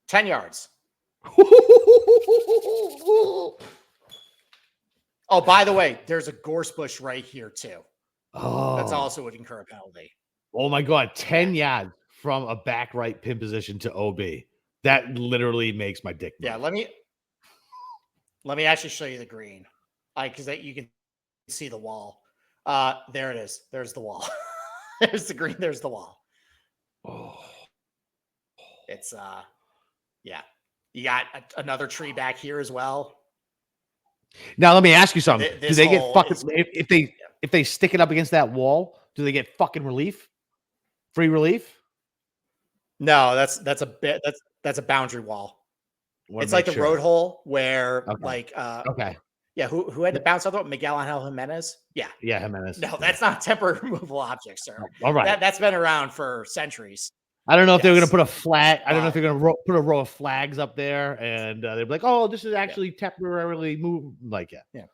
10 yards. Oh, by the way, there's a gorse bush right here too. Oh, that's also would incur a penalty. Oh my God, 10 yards from a back right pin position to OB. That literally makes my dick move. Yeah, let me actually show you the green, because that you can see the wall. There it is. There's the wall. There's the green. There's the wall. Oh, it's yeah. You got another tree back here as well. Now let me ask you something. Do they get fucking if they stick it up against that wall? Do they get fucking relief? Free relief? No, that's a boundary wall. It's like the road hole where yeah, who had to bounce out? Miguel Angel Jimenez? Yeah. Yeah, Jimenez. No, that's not a temporary removable object, sir. All right. That's been around for centuries. I don't know if they're going to put a flag. I don't know if they're going to put a row of flags up there, and they're like, "Oh, this is actually temporarily moved." Like, yeah.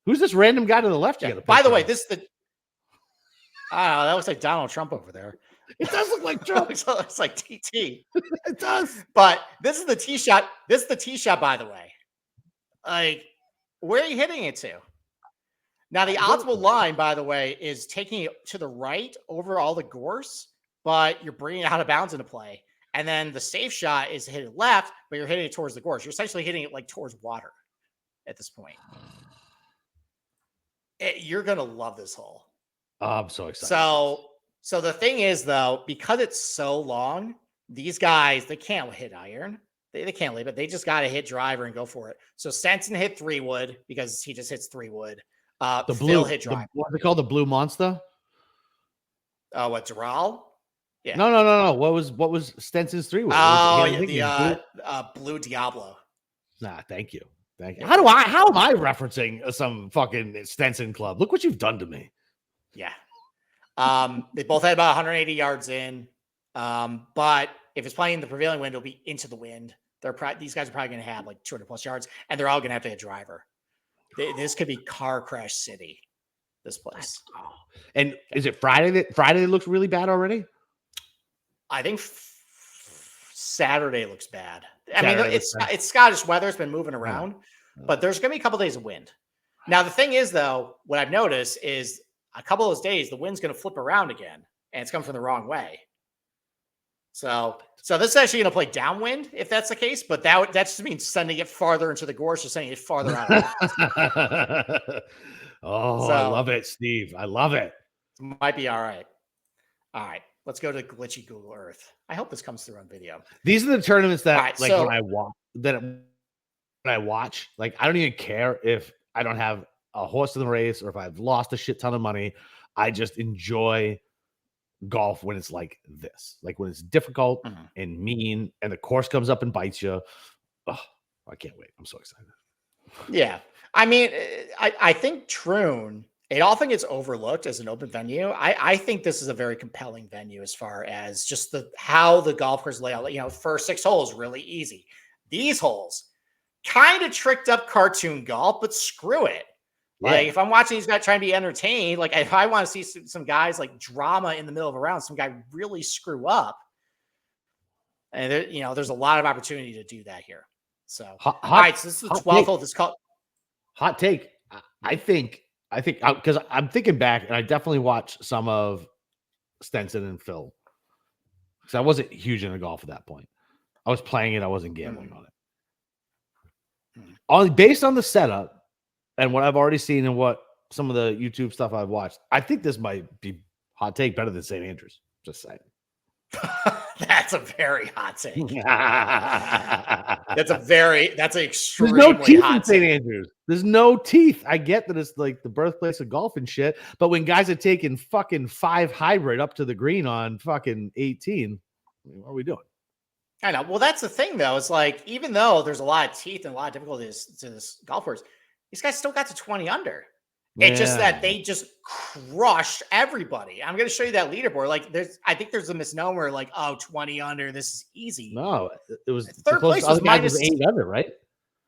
Who's this random guy to the left? Yeah. By the way, this is the. I don't know. That looks like Donald Trump over there. It does look like Trump. It looks like TT. It does. But this is the tee shot. This is the tee shot, by the way. Like, where are you hitting it to? Now, the optimal line, by the way, is taking it to the right over all the gorse, but you're bringing it out of bounds into play. And then the safe shot is to hit it left, but you're hitting it towards the gorse. You're essentially hitting it like towards water at this point. You're going to love this hole. Oh, I'm so excited. So the thing is, though, because it's so long, these guys, they can't hit iron. They can't leave it. They just got to hit driver and go for it. So Stenson hit 3-wood because he just hits 3-wood. The blue hit driver. What's it called? The Blue Monster? What, Doral? Yeah. No. What was Stenson's 3-wood? Oh, Blue Diablo. Nah, thank you. How am I referencing some fucking Stenson club? Look what you've done to me. Yeah. They both had about 180 yards in. But if it's playing the prevailing wind, it'll be into the wind. These guys are probably going to have like 200 plus yards, and they're all going to have to hit driver. This could be car crash city. This place. And is it Friday? Friday looks really bad already. I think Saturday looks bad. I mean, it's Scottish weather. It's been moving around, but there's going to be a couple days of wind. Now, the thing is, though, what I've noticed is a couple of those days, the wind's going to flip around again, and it's coming from the wrong way. So this is actually going to play downwind if that's the case, but that just means sending it farther into the gorse or sending it farther out. I love it, Steve. I love it. Might be all right. All right. Let's go to glitchy Google Earth. I hope this comes through on video. These are the tournaments that when I watch, like, I don't even care if I don't have a horse in the race or if I've lost a shit ton of money. I just enjoy golf when it's like this, like when it's difficult and mean and the course comes up and bites you. Oh, I can't wait. I'm so excited. Yeah. I mean, I think Troon, it often gets overlooked as an open venue. I think this is a very compelling venue as far as just how the golf course layout, first 6 holes, really easy. These holes kind of tricked up cartoon golf, but screw it. Like if I'm watching these guys trying to be entertained, like if I want to see some guys like drama in the middle of a round, some guy really screw up, and there's a lot of opportunity to do that here. So, all right, so this is the 12th hole. This is called hot take. I think because I'm thinking back, and I definitely watched some of Stenson and Phil because I wasn't huge into golf at that point. I was playing it. I wasn't gambling on it. Based on the setup and what I've already seen and what some of the YouTube stuff I've watched, I think this might be hot take better than St. Andrews. Just saying. That's a very hot take. That's an extremely There's no teeth hot in St. Andrews. There's no teeth. I get that it's like the birthplace of golf and shit, but when guys are taking fucking 5 hybrid up to the green on fucking 18, what are we doing? I know. Well, that's the thing, though. It's like, even though there's a lot of teeth and a lot of difficulties to this golf course, these guys still got to 20 under. It's just that they just crushed everybody. I'm going to show you that leaderboard. Like, I think there's a misnomer, like, 20 under, this is easy. No, it was third place was minus 8 under, right?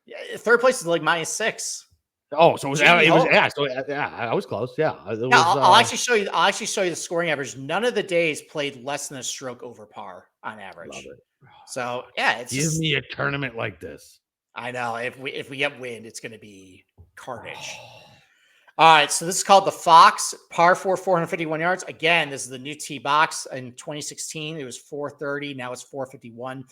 Yeah, third place is like -6. Oh, so I was close. Yeah, I'll actually show you. I'll actually show you the scoring average. None of the days played less than a stroke over par on average. Love it. So yeah, it's give me a tournament like this. I know if we get wind, it's going to be carnage. All right, so this is called the Fox, par 4, 451 yards. Again, this is the new tee box. In 2016, it was 430. Now it's 451.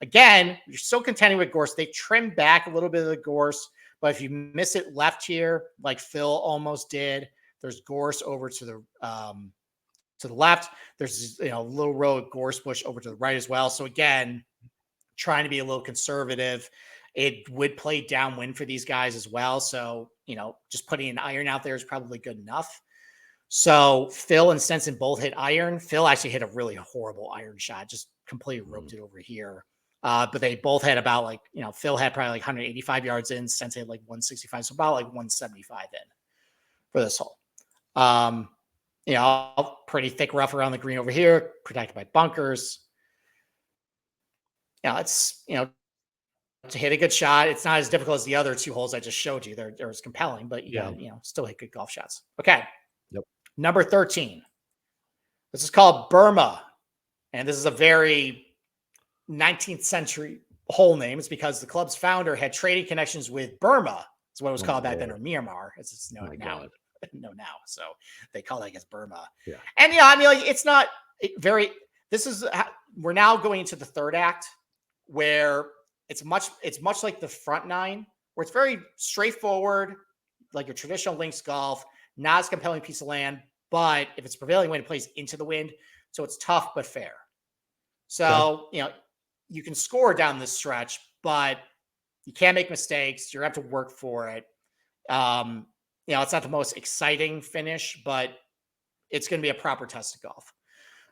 Again, you're still contending with gorse. They trimmed back a little bit of the gorse, but if you miss it left here, like Phil almost did, there's gorse over to the left. There's a little row of gorse bush over to the right as well. So again, trying to be a little conservative. It would play downwind for these guys as well. So, just putting an iron out there is probably good enough. So Phil and Stenson both hit iron. Phil actually hit a really horrible iron shot, just completely roped it over here. But they both had about Phil had probably like 185 yards in, Stenson had like 165. So about like 175 in for this hole. Pretty thick rough around the green over here, protected by bunkers. It's, to hit a good shot. It's not as difficult as the other 2 holes I just showed you. They're as compelling, but you still hit good golf shots. Okay. Yep. Number 13. This is called Burma. And this is a very 19th century hole name. It's because the club's founder had trading connections with Burma. That's what it was called back then, or Myanmar, as it's known now. So they call it, I guess, Burma. Yeah. And it's not very. We're now going into the third act, where it's much like the front 9, where it's very straightforward, like your traditional links golf, not as compelling piece of land, but if it's prevailing wind, it plays into the wind. So it's tough but fair. So, you can score down this stretch, but you can't make mistakes. You have to work for it. It's not the most exciting finish, but it's going to be a proper test of golf.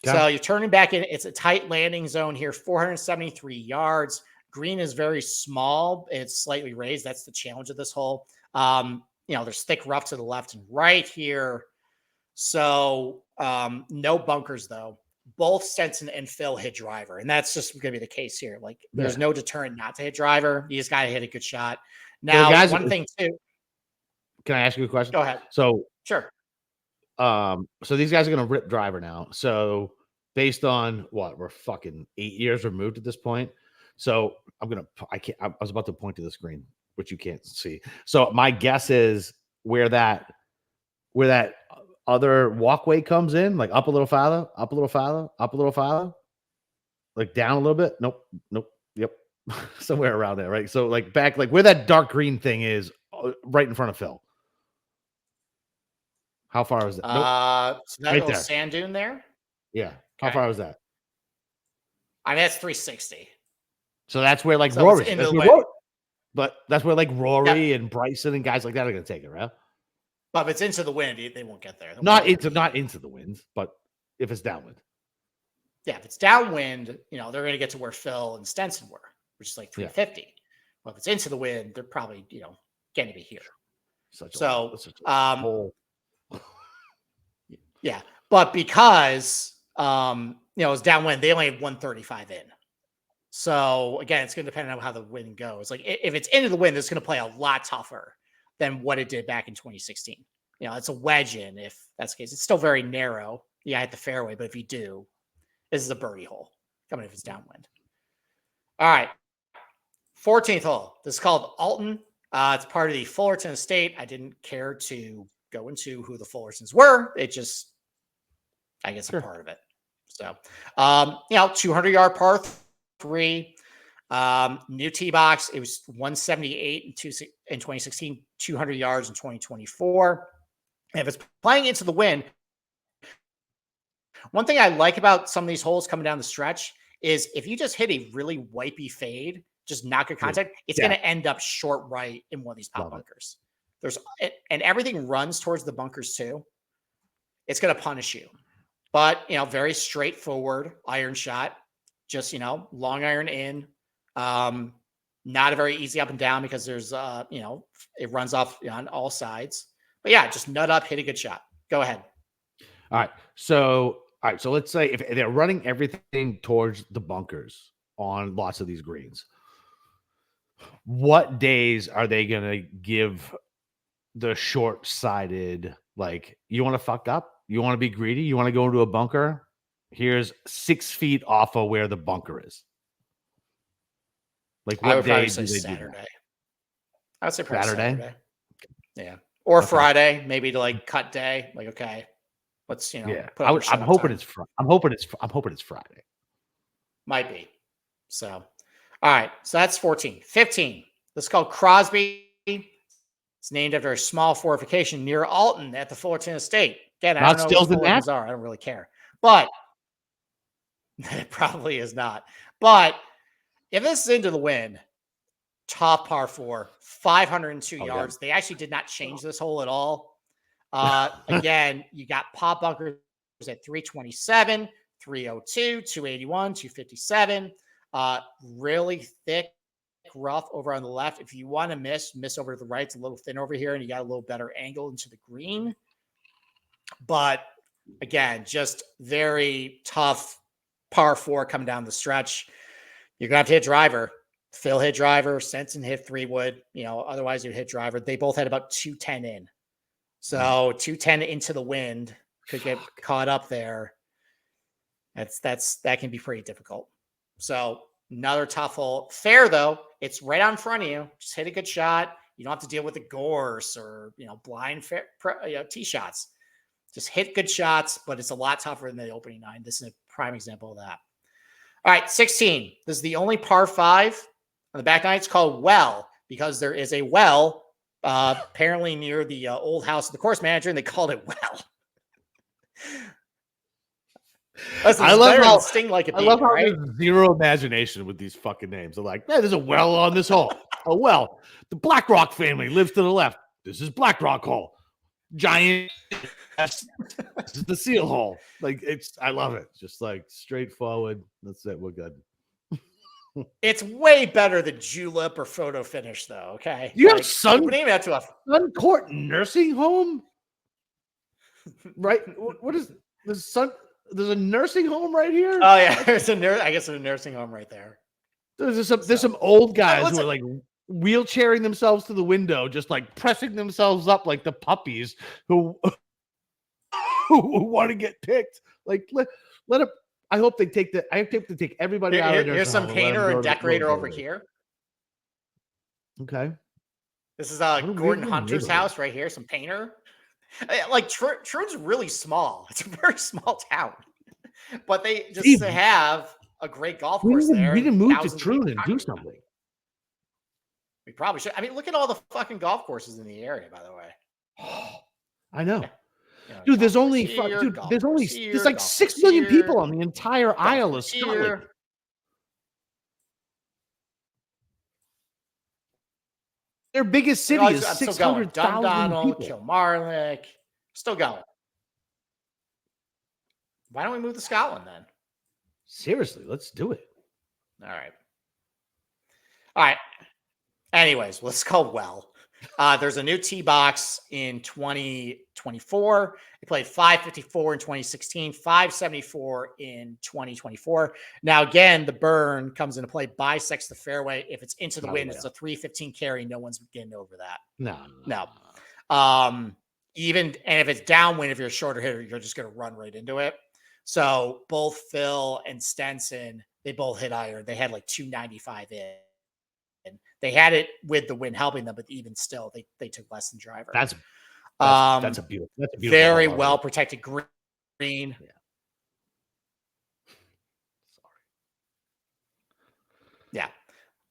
Okay. So you're turning back in. It's a tight landing zone here, 473 yards. Green is very small. It's slightly raised. That's the challenge of this hole. There's thick rough to the left and right here. So no bunkers, though. Both Stenson and Phil hit driver, and that's just going to be the case here. Like, there's no deterrent not to hit driver. You just got to hit a good shot. Now, one thing, too. Can I ask you a question? Go ahead. So, sure. So these guys are going to rip driver now. So based on what, we're fucking 8 years removed at this point. So I was about to point to the screen, which you can't see. So my guess is where that other walkway comes in, like up a little farther, up a little farther, up a little farther, like down a little bit. Nope. Yep. Somewhere around there. Right. So like back, like where that dark green thing is, right in front of Phil. How far is that? So that little sand dune there. Yeah. How far was that? I mean, that's 360. So that's where Rory, but that's where Rory and Bryson and guys like that are going to take it, right? But if it's into the wind, they won't get there. Not into the wind, but if it's downwind. Yeah, if it's downwind, they're going to get to where Phil and Stenson were, which is like 350. Yeah. Well, if it's into the wind, they're probably going to be here. Yeah, but because it's downwind, they only have 135 in. So again, it's going to depend on how the wind goes. Like if it's into the wind, it's going to play a lot tougher. than what it did back in 2016. It's a wedge in if that's the case. It's still very narrow. Yeah, hit the fairway, but if you do, this is a birdie hole. Coming if it's downwind. All right. 14th hole. This is called Alton. It's part of the Fullerton estate. I didn't care to go into who the Fullertons were. It just, I guess, a part of it. So, 200-yard par 3. New tee box. It was 178 in 2016, 200 yards in 2024. And if it's playing into the wind, one thing I like about some of these holes coming down the stretch is if you just hit a really wipey fade, just not good contact, it's going to end up short right in one of these pop bunkers. And everything runs towards the bunkers too. It's going to punish you. But, very straightforward iron shot, just, long iron in. Not a very easy up and down because there's, it runs off on all sides. But yeah, just nut up, hit a good shot. Go ahead. All right. So let's say if they're running everything towards the bunkers on lots of these greens, what days are they going to give the short-sided, like, you want to fuck up? You want to be greedy? You want to go into a bunker? Here's 6 feet off of where the bunker is. Like, what day do they Saturday. do that? I would say probably Saturday. Yeah. Or Friday, maybe to like cut day. Like, okay, let's, I'm hoping it's Friday. Might be. So, all right. So that's 14. 15. This is called Crosby. It's named after a small fortification near Alton at the Fullerton Estate. Again, I don't know what Fullertons are. I don't really care. But it probably is not. But if this is into the wind, top par 4, 502 yards. They actually did not change this hole at all. Again, you got pop bunkers at 327, 302, 281, 257. Really thick rough over on the left. If you want to miss over to the right. It's a little thin over here, and you got a little better angle into the green. But again, just very tough par 4 coming down the stretch. You're gonna have to hit driver. Phil hit driver, Sensen hit 3-wood, otherwise you'd hit driver. They both had about 210 in. So 210 into the wind could get caught up there. That can be pretty difficult. So another tough hole. Fair though, it's right on front of you. Just hit a good shot. You don't have to deal with the gorse or blind tee shots. Just hit good shots, but it's a lot tougher than the opening 9. This is a prime example of that. All right, 16. This is the only par 5. On the back 9, it's called Well because there is a well apparently near the old house of the course manager, and they called it Well. I love how Sting like a I love how there's zero imagination with these fucking names. They're like, there's a well on this hole. A well. The BlackRock family lives to the left. This is BlackRock hole. Giant. This is the seal hole. Like, I love it. Just like straightforward. That's it. We're good. It's way better than julep or photo finish, though. Okay, you have Sun Court nursing home, right? What is the Sun? There's a nursing home right here. Oh yeah, there's a I guess there's a nursing home right there. There's some old guys who are like wheelchairing themselves to the window, just like pressing themselves up like the puppies who want to get picked. Like let it. I hope they take everybody out of there. Here's some painter and decorator over here. Okay. This is Gordon Hunter's house right here. Some painter. Like Troon's really small. It's a very small town, but they just have a great golf course there. We didn't move to Troon and do something. We probably should. I mean, look at all the fucking golf courses in the area, by the way. I know. Dude, there's like 6 million people on the entire Isle of Scotland. Their biggest city is 600,000 people. Kilmarnock, still going. Why don't we move to Scotland then? Seriously, let's do it. All right. Anyways, let's go Well. There's a new tee box in 2024. They played 554 in 2016, 574 in 2024. Now, again, the burn comes into play, bisects the fairway. If it's into the wind, it's a 315 carry. No one's getting over that. No. Even and if it's downwind, if you're a shorter hitter, you're just going to run right into it. So both Phil and Stenson, they both hit iron. They had like 295 in. And they had it with the wind helping them, but even still, they took less than driver. That's a beautiful very well protected green. Yeah. Sorry. Yeah.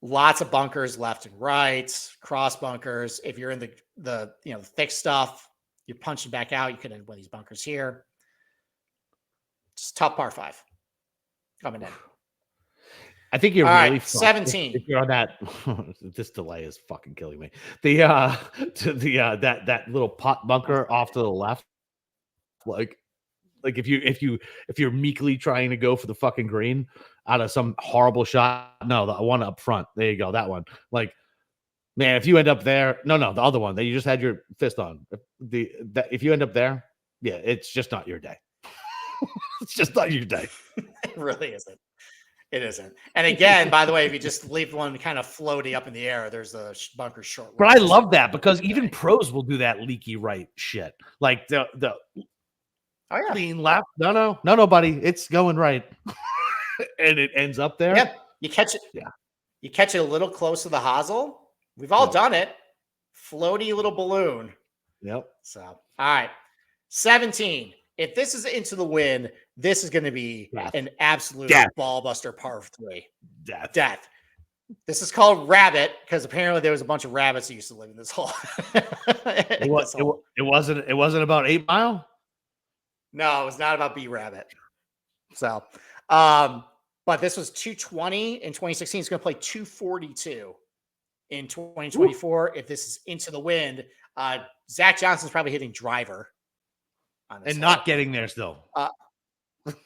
Lots of bunkers left and right, cross bunkers. If you're in the thick stuff, you're punching back out. You could end up with these bunkers here. Just top par 5 coming in. I think you're really right, 17. If you're on that, this delay is fucking killing me. That little pot bunker off to the left, like if you're meekly trying to go for the fucking green out of some horrible shot. No, the one up front. There you go. That one. Like, man, if you end up there, no, the other one that you just had your fist on. If you end up there, yeah, it's just not your day. It's just not your day. It really isn't. It isn't. And again, by the way, if you just leave one kind of floaty up in the air, there's the bunker short. But I love that because even pros will do that leaky right shit. Like the clean left. No, buddy. It's going right. And it ends up there. Yep. You catch it. Yeah. You catch it a little close to the hosel. We've all done it. Floaty little balloon. Yep. So, all right. 17. If this is into the wind, this is going to be an absolute ball buster par 3. Death. This is called Rabbit because apparently there was a bunch of rabbits that used to live in this hole. It wasn't about 8 Mile. No, it was not about B Rabbit. So, but this was 220 in 2016. It's going to play 242 in 2024. Ooh. If this is into the wind, Zach Johnson's probably hitting driver. And not getting there still.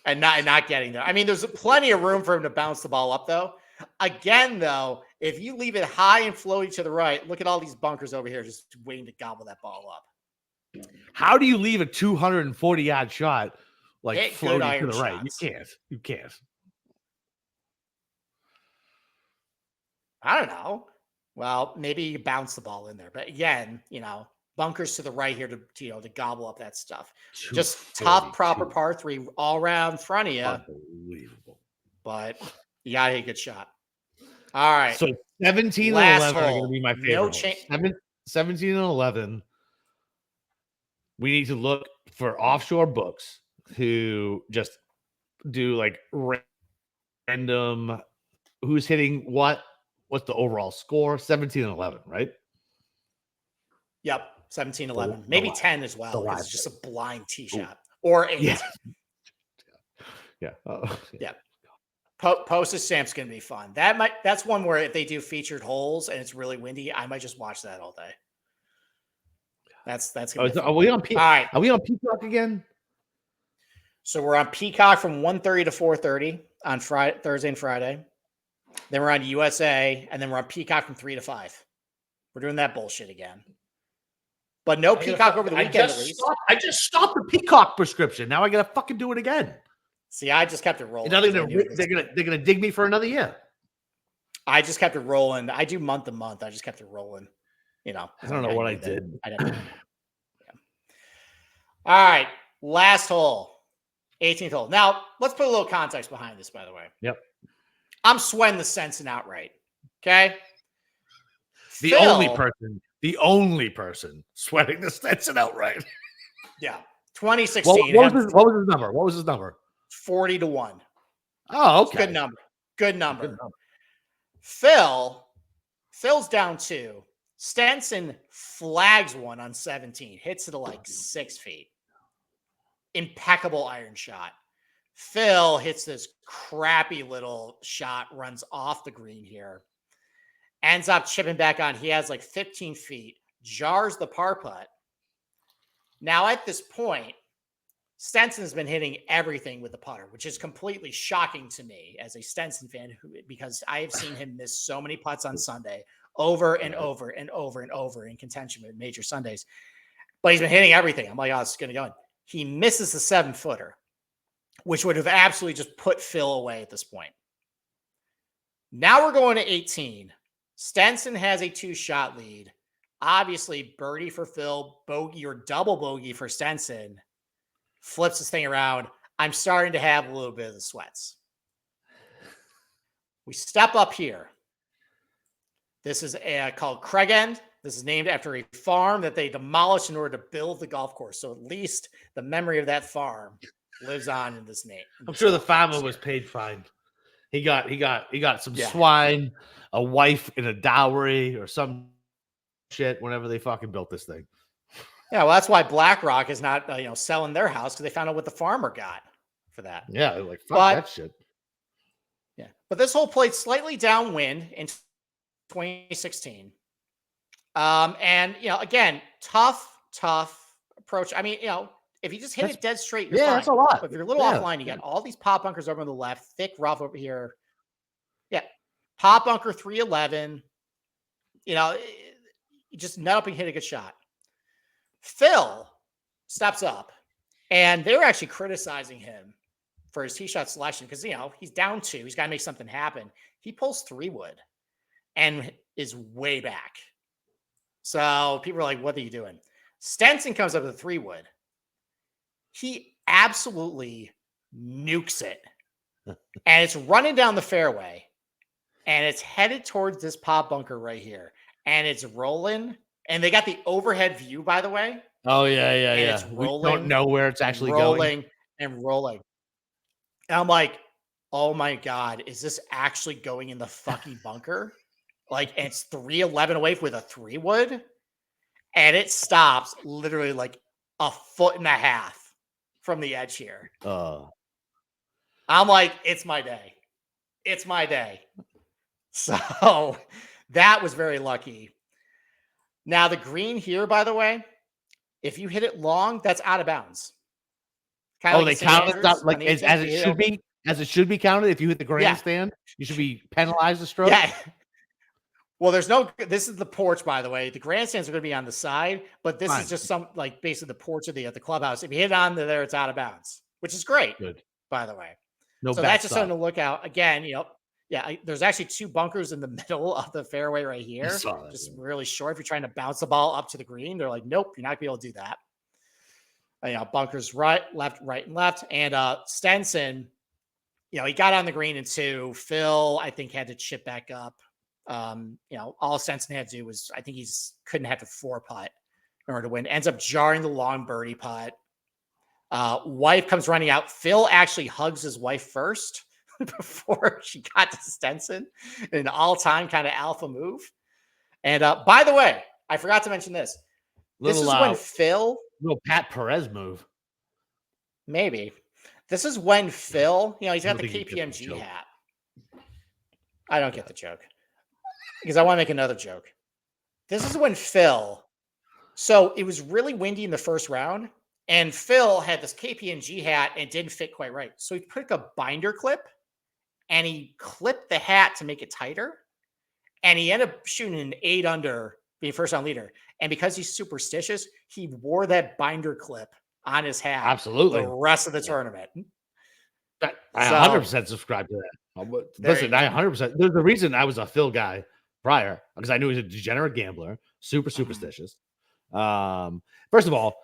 And not getting there. I mean, there's plenty of room for him to bounce the ball up, though. Again, though, if you leave it high and floaty to the right, look at all these bunkers over here just waiting to gobble that ball up. How do you leave a 240-yard shot like floating to the right? Shots. You can't. I don't know. Well, maybe you bounce the ball in there. But again, bunkers to the right here to gobble up that stuff. Just top proper par 3 all around front of you. Unbelievable. But you got to hit a good shot. All right. So 17 and 11 are going to be my favorite. 17 and 11. We need to look for offshore books who just do like random who's hitting what's the overall score? 17 and 11, right? Yep. 17, 11, maybe 10 as well. It's just a blind tee shot or 8. Yeah. Yeah. Postage stamp's going to be fun. That's one where if they do featured holes and it's really windy, I might just watch that all day. That's going to be Are we on Peacock? All right. Are we on Peacock again? So we're on Peacock from 1:30 to 4:30 on Thursday and Friday. Then we're on USA, and then we're on Peacock from 3 to 5. We're doing that bullshit again. But no Peacock over the weekend, at least. I just stopped the Peacock prescription. Now I gotta fucking do it again. See, I just kept it rolling. They're gonna dig me for another year. I just kept it rolling. I do month to month. I just kept it rolling. I don't know what I did. Yeah. All right, last hole, 18th hole. Now let's put a little context behind this. By the way, yep. I'm sweating the Stenson outright. Okay. The only person sweating the Stenson outright. Yeah. 2016. What was his number? 40-1. Oh, okay. Good number. Phil's down 2. Stenson flags one on 17, hits it to like 6 feet. Impeccable iron shot. Phil hits this crappy little shot, runs off the green here. Ends up chipping back on. He has like 15 feet, jars the par putt. Now at this point, Stenson's been hitting everything with the putter, which is completely shocking to me as a Stenson fan because I have seen him miss so many putts on Sunday over and over and over and over in contention with major Sundays. But he's been hitting everything. I'm like, oh, it's going to go in. He misses the 7-footer, which would have absolutely just put Phil away at this point. Now we're going to 18. Stenson has a 2-shot lead. Obviously, birdie for Phil, bogey or double bogey for Stenson. Flips this thing around. I'm starting to have a little bit of the sweats. We step up here. This is called Craig End. This is named after a farm that they demolished in order to build the golf course. So at least the memory of that farm lives on in this name. I'm sure the farmer was paid fine. He got some swine, a wife, and a dowry or some shit whenever they fucking built this thing. Yeah, well, that's why BlackRock is not selling their house, because they found out what the farmer got for that. Yeah, they're like, fuck that shit. Yeah, but this hole played slightly downwind in 2016. And again, tough approach. I mean, if you just hit it dead straight, you're fine. That's a lot. But if you're a little offline, you got all these pop bunkers over on the left, thick rough over here. Yeah, pop bunker 311. You just nut up and hit a good shot. Phil steps up, and they're actually criticizing him for his tee shot selection because he's down 2. He's got to make something happen. He pulls 3-wood and is way back. So people are like, what are you doing? Stenson comes up with a 3-wood. He absolutely nukes it. And it's running down the fairway. And it's headed towards this pop bunker right here. And it's rolling. And they got the overhead view, by the way. Oh, yeah. It's rolling. We don't know where it's actually rolling and rolling. And I'm like, oh my God, is this actually going in the fucking bunker? Like, it's 311 away with a 3-wood, and it stops literally like a 1.5 feet from the edge here. I'm like, it's my day. It's my day. So that was very lucky. Now, the green here, by the way, if you hit it long, that's out of bounds. They count it like as it should be, as it should be counted. If you hit the grandstand, you should be penalized a stroke. Yeah. Well, this is the porch, by the way. The grandstands are going to be on the side, but this is just basically the porch of the clubhouse. If you hit it on there, it's out of bounds, which is great. Good. By the way. No, so that's just something to look out. Again, there's actually 2 bunkers in the middle of the fairway right here. Just really short. If you're trying to bounce the ball up to the green, they're like, nope, you're not going to be able to do that. Bunkers right, and left. And Stenson, he got on the green in 2. Phil, I think, had to chip back up. All Stenson had to do was, I think couldn't have to 4-putt in order to win. Ends up jarring the long birdie putt. Wife comes running out. Phil actually hugs his wife first before she got to Stenson, an all-time kind of alpha move. And by the way, I forgot to mention this. This is when Phil... Little Pat Perez move. Maybe. This is when Phil, he's got the KPMG hat. I don't get the joke. Because I want to make another joke. This is when Phil... So it was really windy in the first round, and Phil had this KPMG hat and it didn't fit quite right. So he put a binder clip, and he clipped the hat to make it tighter, and he ended up shooting an 8 under, being first round leader. And because he's superstitious, he wore that binder clip on his hat. Absolutely. The rest of the tournament. I 100% subscribe to that. Listen, I 100%. There's the reason I was a Phil guy prior, because I knew he was a degenerate gambler, super superstitious. First of all,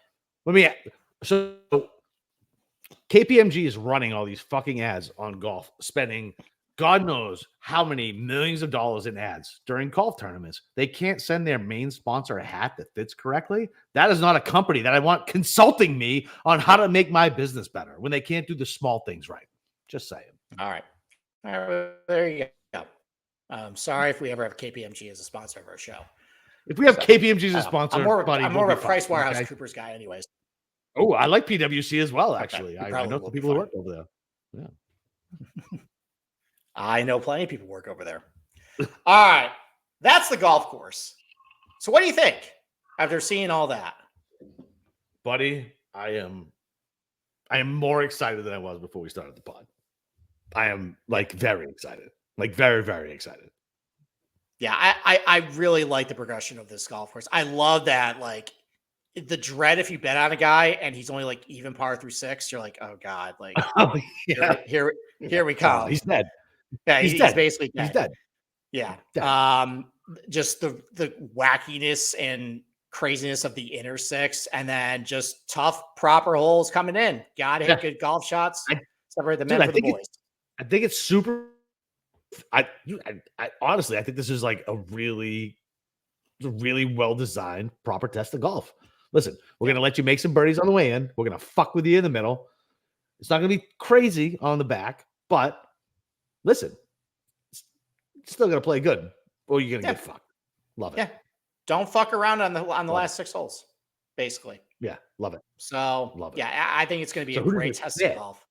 so KPMG is running all these fucking ads on golf, spending God knows how many millions of dollars in ads during golf tournaments. They can't send their main sponsor a hat that fits correctly. That is not a company that I want consulting me on how to make my business better when they can't do the small things right. Just saying. All right. There you go. Sorry if we ever have KPMG as a sponsor of our show. If we have KPMG as a sponsor, I'm more of a Price Waterhouse Coopers guy anyways. Oh, I like PwC as well, actually. Okay. I know the people who work over there. Yeah. I know plenty of people work over there. All right. That's the golf course. So what do you think after seeing all that? Buddy, I am more excited than I was before we started the pod. I am very excited. Very, very excited. Yeah, I really like the progression of this golf course. I love that, like the dread if you bet on a guy and he's only like even par through 6, you're like, oh god, like Oh, here yeah. here Yeah. here we Oh, come. he's dead. Yeah, He's he's dead. basically He's dead. dead. Yeah. Dead. Just the wackiness and craziness of the inner 6, and then just tough, proper holes coming in. Gotta hit Yeah. good golf shots. I Separate the dude, men for the boys. I think it's super I honestly, I think this is like a really well designed, proper test of golf. Listen, we're Yeah. gonna let you make some birdies on the way in. We're gonna fuck with you in the middle. It's not gonna be crazy on the back, but listen, it's still gonna play good, or you're gonna Yeah. get fucked. Love it. Yeah. Don't fuck around on the Love last it. 6 holes, basically. Yeah, love it. So Love it. yeah, I think it's gonna be So a who does great it test of fit? golf.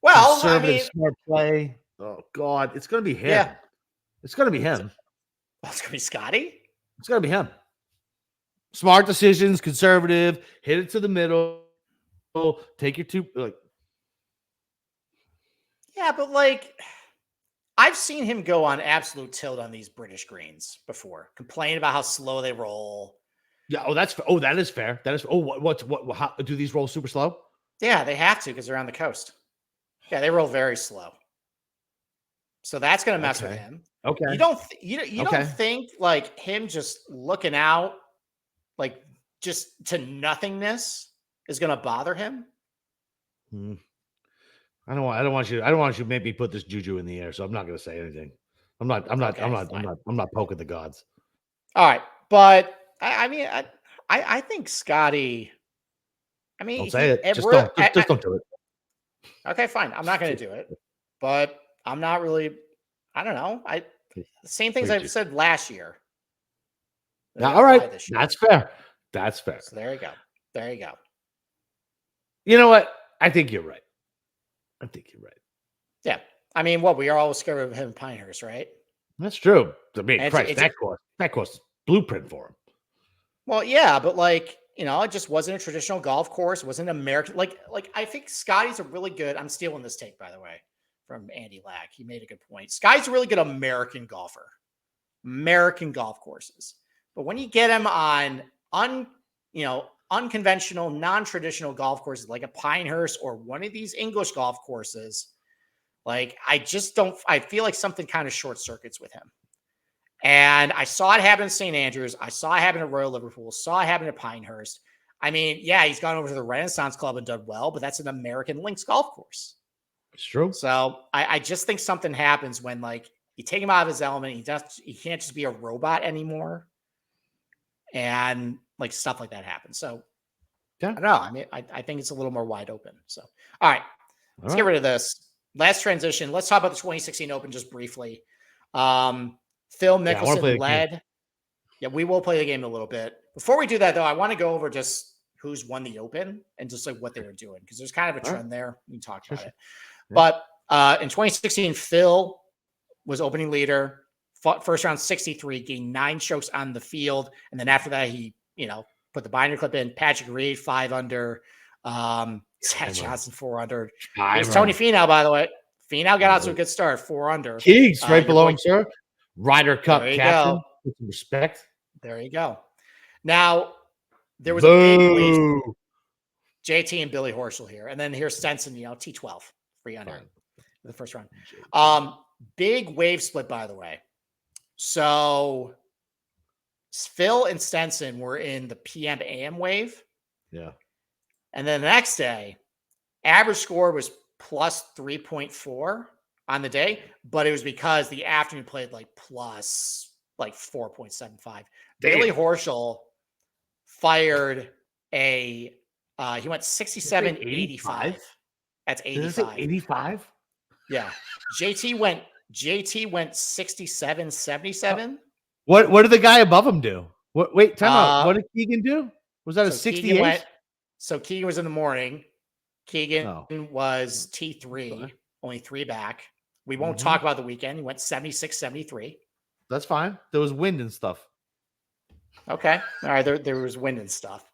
Well, I Conservative, mean, smart play. Oh God, it's gonna be him. yeah. It's gonna be him. It's gonna be Scotty. It's gonna be him. Smart decisions, conservative, hit it to the middle, take your two like Yeah, but like I've seen him go on absolute tilt on these British greens before, complain about how slow they roll. yeah. That is fair. That is what how do these roll super slow? Yeah, they have to because they're on the coast. Yeah, they roll very slow. So that's gonna mess with Okay. him. Okay. You Okay. don't think like him just looking out like just to nothingness is gonna bother him? Hmm. I don't want you to make me put this juju in the air, so I'm not gonna say anything. Okay, fine. I'm not poking the gods. All right. But I mean I think Scotty, I mean Don't say it. and Just we're don't just don't do it. okay, fine. I'm not gonna do it. But I'm not really I don't know. Same things Please I've do. said last year. They Now, all right. apply this year. That's fair. That's fair. So there you go. There you go. You know what? I think you're right. I think you're right. Yeah. I mean, what we are always scared of him, Pinehurst, right? That's true. I mean, And Christ, that course is blueprint for him. well, yeah, but like, it just wasn't a traditional golf course. It wasn't American. Like I think Scotty's a really good. I'm stealing this take, by the way, from Andy Lack. He made a good point. Scotty's a really good American golfer. American golf courses. But when you get him on unconventional, non-traditional golf courses like a Pinehurst or one of these English golf courses, like I feel like something kind of short circuits with him. And I saw it happen in St. Andrews. I saw it happen at Royal Liverpool. Saw it happen at Pinehurst. I mean, yeah, he's gone over to the Renaissance Club and done well, but that's an American links golf course. It's true. So I just think something happens when like you take him out of his element. He can't just be a robot anymore. And like stuff like that happens. So Yeah. I don't know. I mean, I think it's a little more wide open. So all right, let's get rid of this. Last transition. Let's talk about the 2016 Open just briefly. Phil Mickelson led. Yeah, we will play the game a little bit. Before we do that, though, I want to go over just who's won the Open and just like what they were doing because there's kind of a trend there. We can talk about it. Yeah. But in 2016, Phil was opening leader, first round 63, gained 9 strokes on the field, and then after that, he put the binder clip in. Patrick Reed 5 under, Zach Johnson 4 under. There's Tony Finau, by the way. Finau got out to a good start, 4 under. Keegs right below him, sir. Ryder Cup captain. With some respect. There you go. Now, there was a big wave. JT and Billy Horschel here. And then here's Stenson, T12, 3 under the first round. Big wave split, by the way. So Phil and Stenson were in the PM AM wave. Yeah. And then the next day, average score was plus 3.4 on the day, but it was because the afternoon played like plus like 4.75. Billy Horschel fired he went 67, 85. That's 85. 85? Yeah. JT went 67, 77. What did the guy above him do? Wait, time out. What did Keegan do? Was that a 68? So Keegan was in the morning. Keegan was T3, only 3 back. We won't talk about the weekend. He went 76, 73. That's fine. There was wind and stuff. Okay. All right. There was wind and stuff.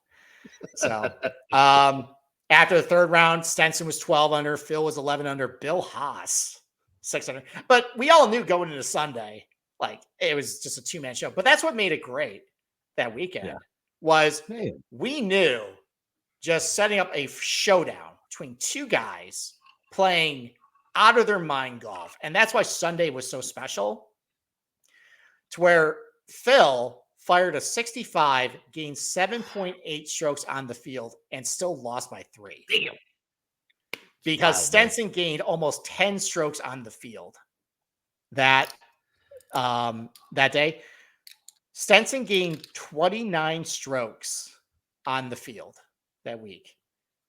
So after the third round, Stenson was 12 under. Phil was 11 under. Bill Haas, 6 under. But we all knew going into Sunday, Like it was just a 2-man show. But that's what made it great that weekend Yeah. was Man. we knew just setting up a showdown between two guys playing out of their mind golf. And that's why Sunday was so special to where Phil fired a 65, gained 7.8 strokes on the field, and still lost by 3. Damn. Because Wild, Stenson gained almost 10 strokes on the field that day. Stenson gained 29 strokes on the field that week.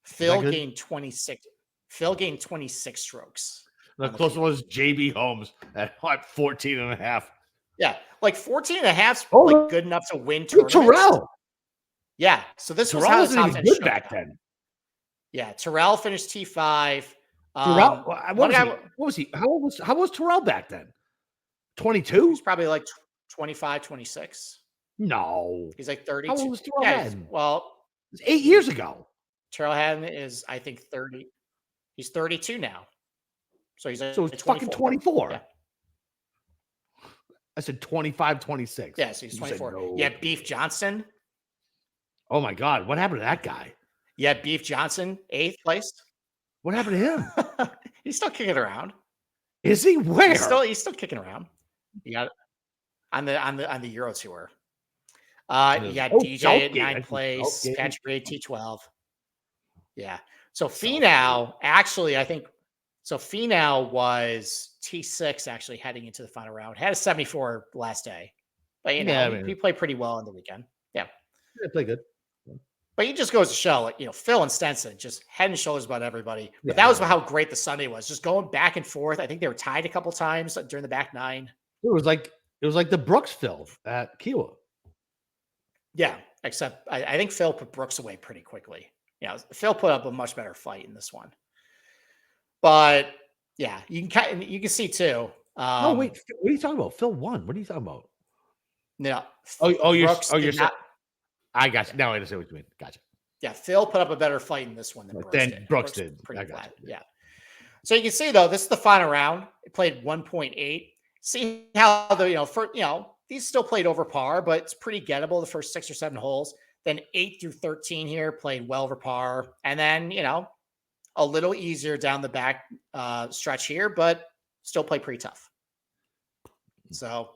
Phil gained 26. Phil gained 26 strokes. The closest was JB Holmes at 14 and a half. Yeah, like 14 and a half like good enough to win tournaments. Terrell. Yeah, so this Terrell was how wasn't even good back then. Yeah, Terrell finished T5. Terrell, what was he? How was Terrell back then? 22? He was probably like 25, 26. No. He's like 32. How old was Terrell Hatton? Well, it was 8 years ago. Terrell Hatton is, I think, 30. He's 32 now. So he's like, so it's fucking 24. Yeah. I said 25, 26. Yeah, so he's 24. No. Yeah, Beef Johnson. Oh my God. What happened to that guy? Yeah, Beef Johnson, 8th place. What happened to him? He's still kicking around. Is he? Where? He's still kicking around. You got it on the Euro Tour. You got DJ at 9th place, Patrick Reed T12. Yeah. So Finau actually, I think so. Finau was T6 actually heading into the final round. Had a 74 last day, but he played pretty well on the weekend. Yeah, played good. But it just goes to show, like, Phil and Stenson just head and shoulders about everybody. But that was how great the Sunday was. Just going back and forth. I think they were tied a couple times during the back 9. It was like the Brooks Phil at Kiawah. Yeah, except I think Phil put Brooks away pretty quickly. Yeah, Phil put up a much better fight in this one. But yeah, you can see too. No, wait, what are you talking about? Phil won. What are you talking about? No. You're not. I got you. Now I understand what you mean. Gotcha. Yeah, Phil put up a better fight in this one than Brooks did. Brooks did. Pretty flat. Yeah. So you can see though, this is the final round. It played 1.8. See how these still played over par, but it's pretty gettable the first 6 or 7 holes. Then 8 through 13 here played well over par, and then a little easier down the back stretch here, but still played pretty tough. So.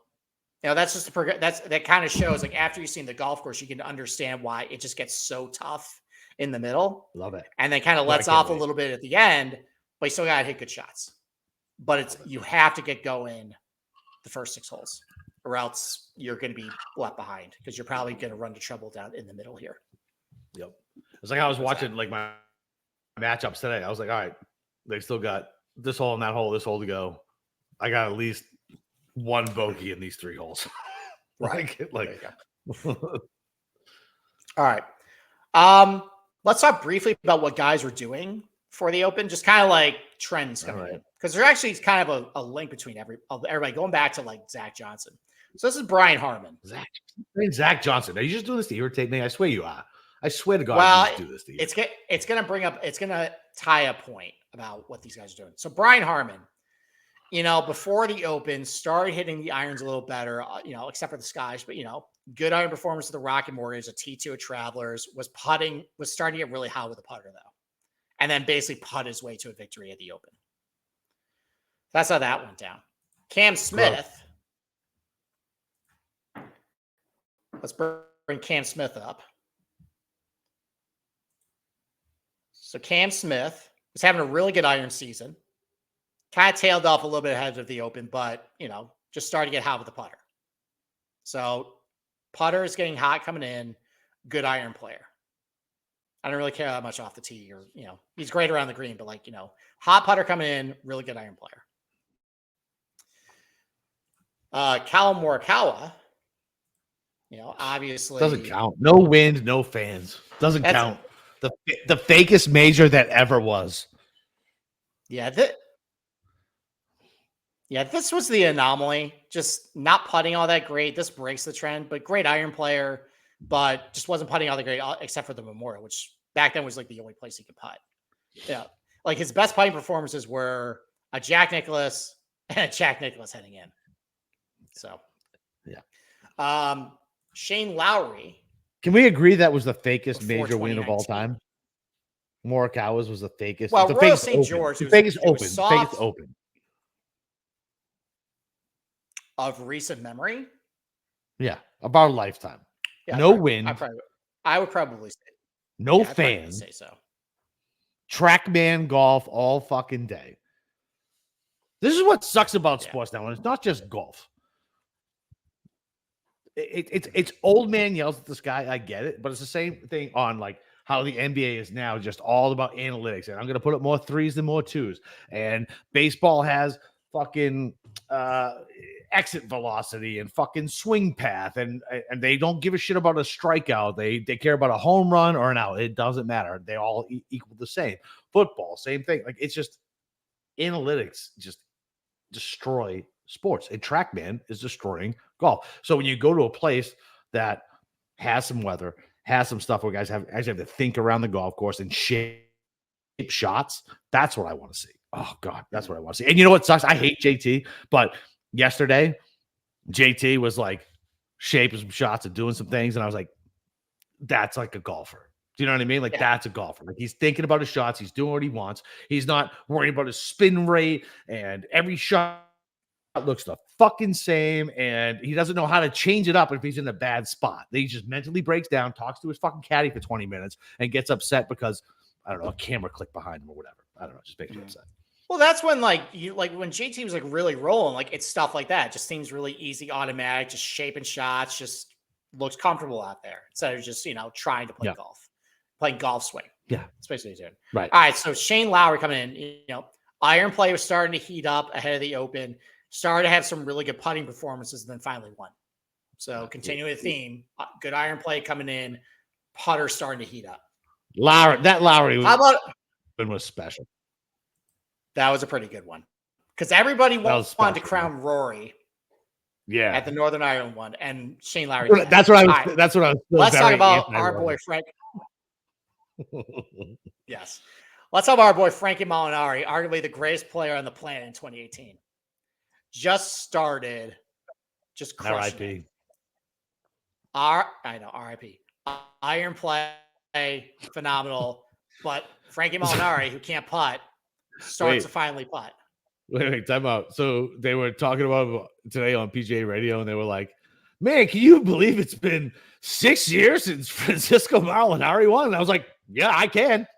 That's just that kind of shows, like, after you've seen the golf course, you can understand why it just gets so tough in the middle. Love it. And then kind of lets off a little bit at the end, but you still got to hit good shots. But you have to get going the first 6 holes, or else you're going to be left behind because you're probably going to run into trouble down in the middle here. Yep. It's like I was watching like my matchups today. I was like, all right, they still got this hole and that hole, this hole to go. I got at least one bogey in these 3 holes. Right. All right. Let's talk briefly about what guys were doing for the Open, just kind of like trends coming in. Because there's actually kind of a link between everybody going back to like Zach Johnson. So this is Brian Harman. Zach Johnson. Are you just doing this to irritate me? I swear you are. I swear to God, you do this to you. It's gonna tie a point about what these guys are doing. So Brian Harman, before the Open, started hitting the irons a little better, except for the skies, but, good iron performance of the Rocket Mortgage, a T2 at Travelers, was starting to get really hot with a putter, though. And then basically putt his way to a victory at the Open. That's how that went down. Cam Smith. Let's bring Cam Smith up. So Cam Smith was having a really good iron season. Kind of tailed off a little bit ahead of the Open, but, just started to get hot with the putter. So putter is getting hot coming in. Good iron player. I don't really care that much off the tee or, he's great around the green, but hot putter coming in, really good iron player. Callum Morikawa, obviously. Doesn't count. No wind, no fans. Doesn't count. The fakest major that ever was. Yeah, this was the anomaly. Just not putting all that great. This breaks the trend, but great iron player, but just wasn't putting all that great except for the Memorial, which back then was like the only place he could putt. Yeah. Like his best putting performances were a Jack Nicklaus and a Jack Nicklaus heading in. So, yeah. Shane Lowry. Can we agree that was the fakest before major win of all 2019. time? Morikawa's was the fakest. Well, the Royal fakest St. open. George, The it was, fakest it was open. The fakest soft open. of recent memory. Yeah, about a lifetime. Yeah, No wind. I would probably say no I'd probably fan. say so. Trackman golf all fucking day. This is what sucks about sports now, and it's not just golf. It's old man yells at the sky. I get it, but it's the same thing on like how the NBA is now just all about analytics. And I'm going to put up more threes than more twos. And baseball has fucking exit velocity and fucking swing path, and they don't give a shit about a strikeout. They care about a home run or an out. It doesn't matter. They all equal the same. Football, same thing. Like it's just analytics just destroy sports. And TrackMan is destroying golf. So when you go to a place that has some weather, has some stuff where guys actually have to think around the golf course and shape shots, that's what I want to see. Oh God, that's what I want to see. And you know what sucks? I hate JT, but yesterday JT was like shaping some shots and doing some things, and I was like, that's like a golfer. Do you know what I mean? Like that's a golfer. Like he's thinking about his shots. He's doing what he wants. He's not worrying about his spin rate, and every shot looks the fucking same, and he doesn't know how to change it up if he's in a bad spot. He just mentally breaks down, talks to his fucking caddy for 20 minutes, and gets upset because I don't know, a camera clicked behind him or whatever. I don't know, just makes me upset. Well, that's when when JT was like really rolling, like it's stuff like that. It just seems really easy, automatic, just shaping shots, just looks comfortable out there. Instead of just, trying to play golf, playing golf swing. Yeah. That's basically what he's doing. Right. All right. So Shane Lowry coming in, iron play was starting to heat up ahead of the Open, started to have some really good putting performances, and then finally won. So continuing the theme, good iron play coming in, putter starting to heat up. Lowry How about was special. That was a pretty good one because everybody wanted to crown Rory. Yeah, at the Northern Ireland one, and Shane Lowry. That's what I was. Right. That's what I was. Let's talk about our boy Frank. Yes, let's talk about our boy Frankie Molinari, arguably the greatest player on the planet in 2018. Just started, just crushing. I know, RIP. Iron play, phenomenal, but Frankie Molinari, who can't putt, starts to finally putt. Wait, time out. So they were talking about today on PGA Radio, and they were like, man, can you believe it's been 6 years since Francisco Molinari won? And I was like, yeah, I can.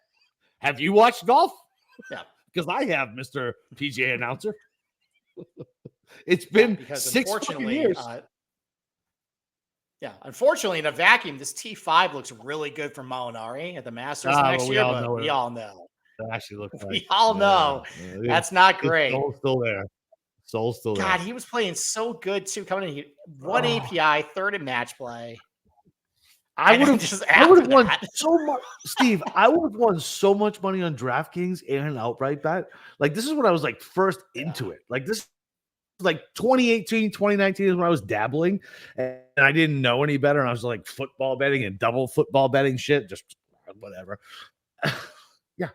Have you watched golf? Yeah. Because I have, Mr. PGA announcer. It's been 6 years. Unfortunately, in a vacuum, this T5 looks really good for Molinari at the Masters next year, but we all know. Actually look like. We all know that's not great. Soul's still there. Soul's still there. God, he was playing so good too. Coming in, one API, third in match play. I would have won so much, Steve. I would have won so much money on DraftKings and an outright bet. Like this is when I was like first into it. Like this, like 2018, 2019 is when I was dabbling, and I didn't know any better. And I was like football betting and double football betting shit, just whatever. Yeah.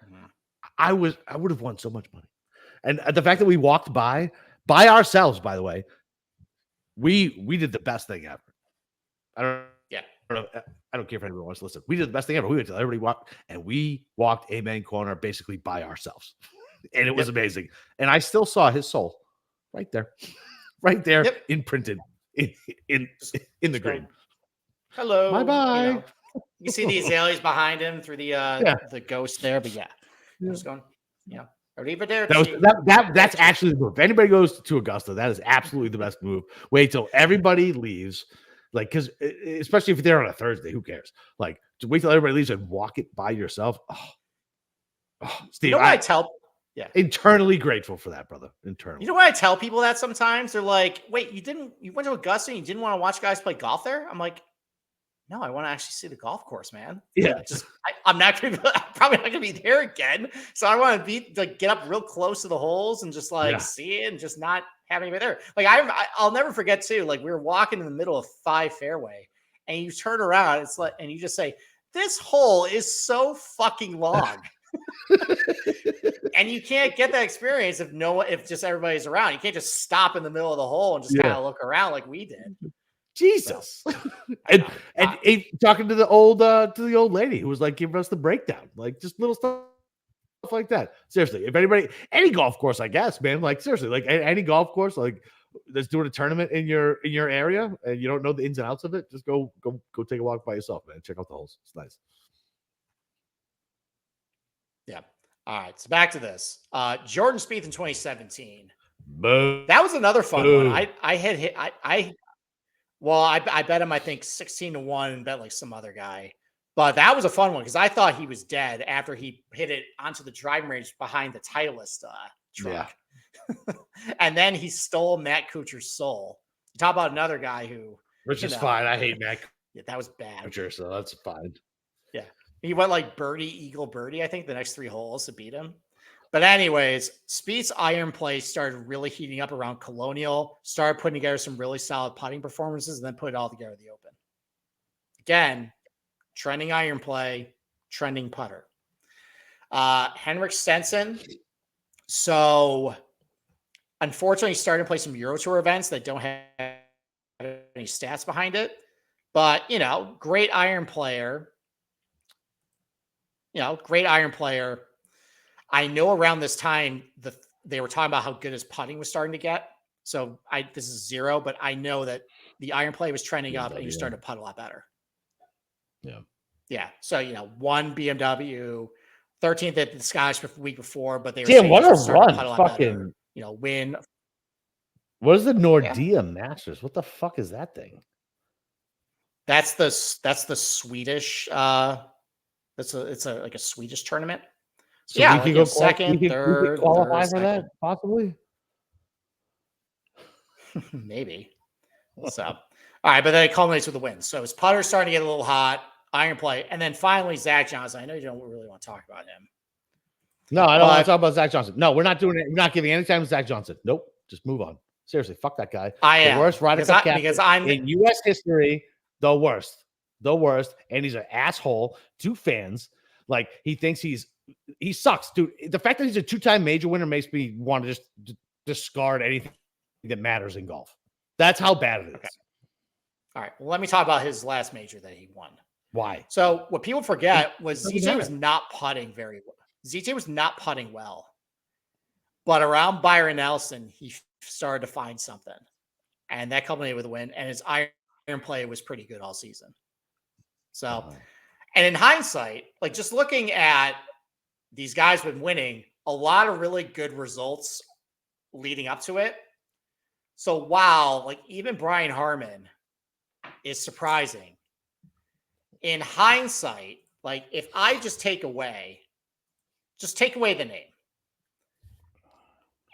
I would have won so much money. And the fact that we walked by ourselves, by the way, we did the best thing ever. I don't care if anyone wants to listen. We did the best thing ever. We went to everybody walked, and we walked Amen Corner basically by ourselves. And it was amazing. And I still saw his soul right there, imprinted in the green. Hello. Bye-bye. You see the azaleas behind him through the ghost there, but just going, that's actually the move. If anybody goes to Augusta, that is absolutely the best move. Wait till everybody leaves, like because especially if you're there on a Thursday, who cares? Like, just wait till everybody leaves and walk it by yourself. Steve, I tell, internally grateful for that, brother. Internally, you know what I tell people that sometimes they're like, "Wait, you went to Augusta and you didn't want to watch guys play golf there?" I'm like, no, I want to actually see the golf course, man. Yeah, I'm probably not gonna be there again. So I want to get up real close to the holes and just see it and just not have anybody there. Like I'll never forget too. Like we were walking in the middle of 5 fairway, and you turn around, and you just say, "This hole is so fucking long." And you can't get that experience if just everybody's around. You can't just stop in the middle of the hole and just kind of look around like we did. Jesus. So, and talking to the old lady who was like giving us the breakdown, like just little stuff like that. Seriously, if anybody, any golf course, I guess, man, like seriously, like any golf course, like that's doing a tournament in your area and you don't know the ins and outs of it, just go take a walk by yourself, man. Check out the holes. It's nice. Yeah. All right. So back to this. Jordan Spieth in 2017. Boom. That was another fun one. I bet him, I think 16-1 and bet like some other guy. But that was a fun one because I thought he was dead after he hit it onto the driving range behind the Titleist truck. Yeah. And then he stole Matt Kuchar's soul. Talk about another guy who, which is fine. I hate Matt. Yeah, that was bad. Kuchar, so that's fine. Yeah. He went like birdie, eagle, birdie, I think, the next 3 holes to beat him. But anyways, Spieth's iron play started really heating up around Colonial, started putting together some really solid putting performances, and then put it all together at the Open. Again, trending iron play, trending putter. Henrik Stenson. So, unfortunately, he started to play some Euro Tour events that don't have any stats behind it. But, great iron player. Great iron player. I know around this time they were talking about how good his putting was starting to get. So this is 0, but I know that the iron play was trending up and he was starting to putt a lot better. Yeah. Yeah. So, 1 BMW, 13th at the Scottish the week before, but they were saying what a run. Fucking better, win. What is the Nordea Masters? What the fuck is that thing? That's the Swedish it's like a Swedish tournament. So yeah, we can go second, third, we qualify for that, possibly. Maybe. So, all right, but then it culminates with the win. So his putter's starting to get a little hot, iron play, and then finally Zach Johnson. I know you don't really want to talk about him. No, I don't want to talk about Zach Johnson. No, we're not doing it. We're not giving any time to Zach Johnson. Nope, just move on. Seriously, fuck that guy. The worst Ryder Cup captain in U.S. history. The worst, and he's an asshole to fans. Like he thinks he sucks, dude. The fact that he's a 2-time major winner makes me want to just discard anything that matters in golf. That's how bad it is. Okay. All right. Well, let me talk about his last major that he won. Why? So what people forget was ZJ was not putting very well. ZJ was not putting well. But around Byron Nelson, he started to find something. And that culminated with a win. And his iron play was pretty good all season. So, and in hindsight, like just looking at these guys been winning, a lot of really good results leading up to it. So wow, like even Brian Harmon is surprising. In hindsight, like if I just take away the name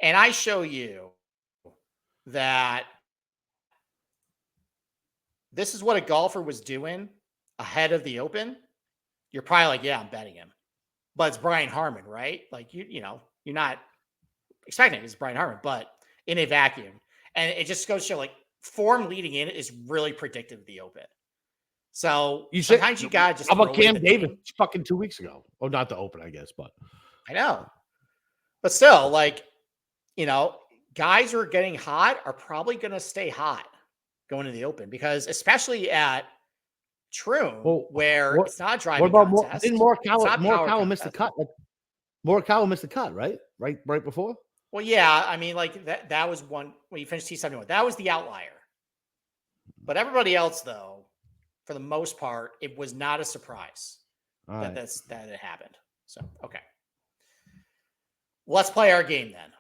and I show you that this is what a golfer was doing ahead of the Open, you're probably like, yeah, I'm betting him. But it's Brian Harmon, right? Like you're not expecting it's Brian Harmon, but in a vacuum. And it just goes to show like form leading in is really predictive of the Open. So sometimes you gotta just. How about Cam Davis fucking 2 weeks ago? Oh, not the Open, I guess, but I know. But still, like, guys who are getting hot are probably gonna stay hot going to the Open because especially at Troon, where it's not a driving contest. Didn't Morikawa miss the cut? Morikawa missed the cut, right? Right before? Well, yeah. I mean, like that was one when you finished T71. That was the outlier. But everybody else, though, for the most part, it was not a surprise that it happened. So, okay. Let's play our game then.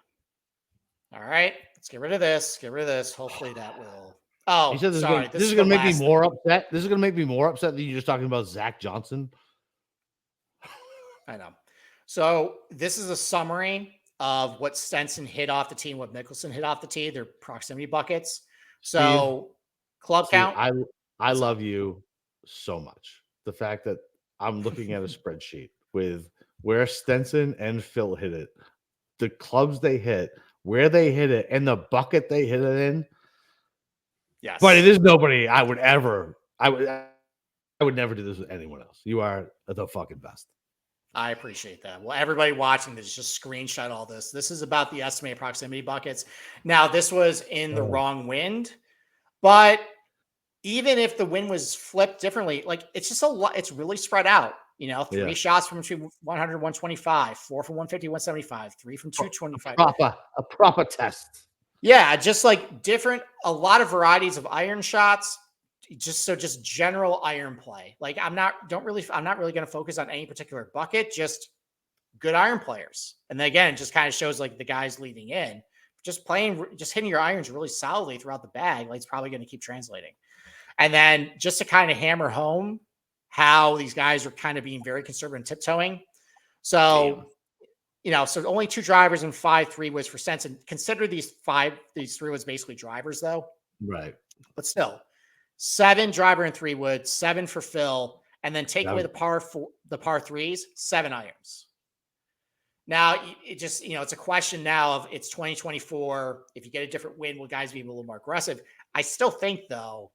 All right. Let's get rid of this. Hopefully that will. Oh, sorry. This is going to make me more upset. This is going to make me more upset than you just talking about Zach Johnson. I know. So this is a summary of what Stenson hit off the tee, what Mickelson hit off the tee, their proximity buckets. So club count. I love you so much. The fact that I'm looking at a spreadsheet with where Stenson and Phil hit it, the clubs they hit, where they hit it, and the bucket they hit it in. Yes. But there's nobody I would never do this with anyone else. You are the fucking best. I appreciate that. Well, everybody watching this, just screenshot all this. This is about the estimated proximity buckets. Now, this was in the wrong wind, but even if the wind was flipped differently, like it's just a lot, it's really spread out. You know, 3 shots from between 100, 125, 4 from 150, 175, 3 from 225. A proper test. Yeah, just like a lot of varieties of iron shots. Just general iron play. Like I'm not really going to focus on any particular bucket, just good iron players. And then again, it just kind of shows like the guys leading in, just hitting your irons really solidly throughout the bag. Like it's probably going to keep translating. And then just to kind of hammer home how these guys are kind of being very conservative and tiptoeing. So, so only 2 drivers and 5 3-woods for sense. And consider these 3-woods basically drivers though. Right. But still, 7 driver and 3-wood, 7 for Phil, and then take away the par 3s, 7 irons. Now it just, it's a question now of it's 2024. If you get a different wind, will guys be a little more aggressive? I still think though,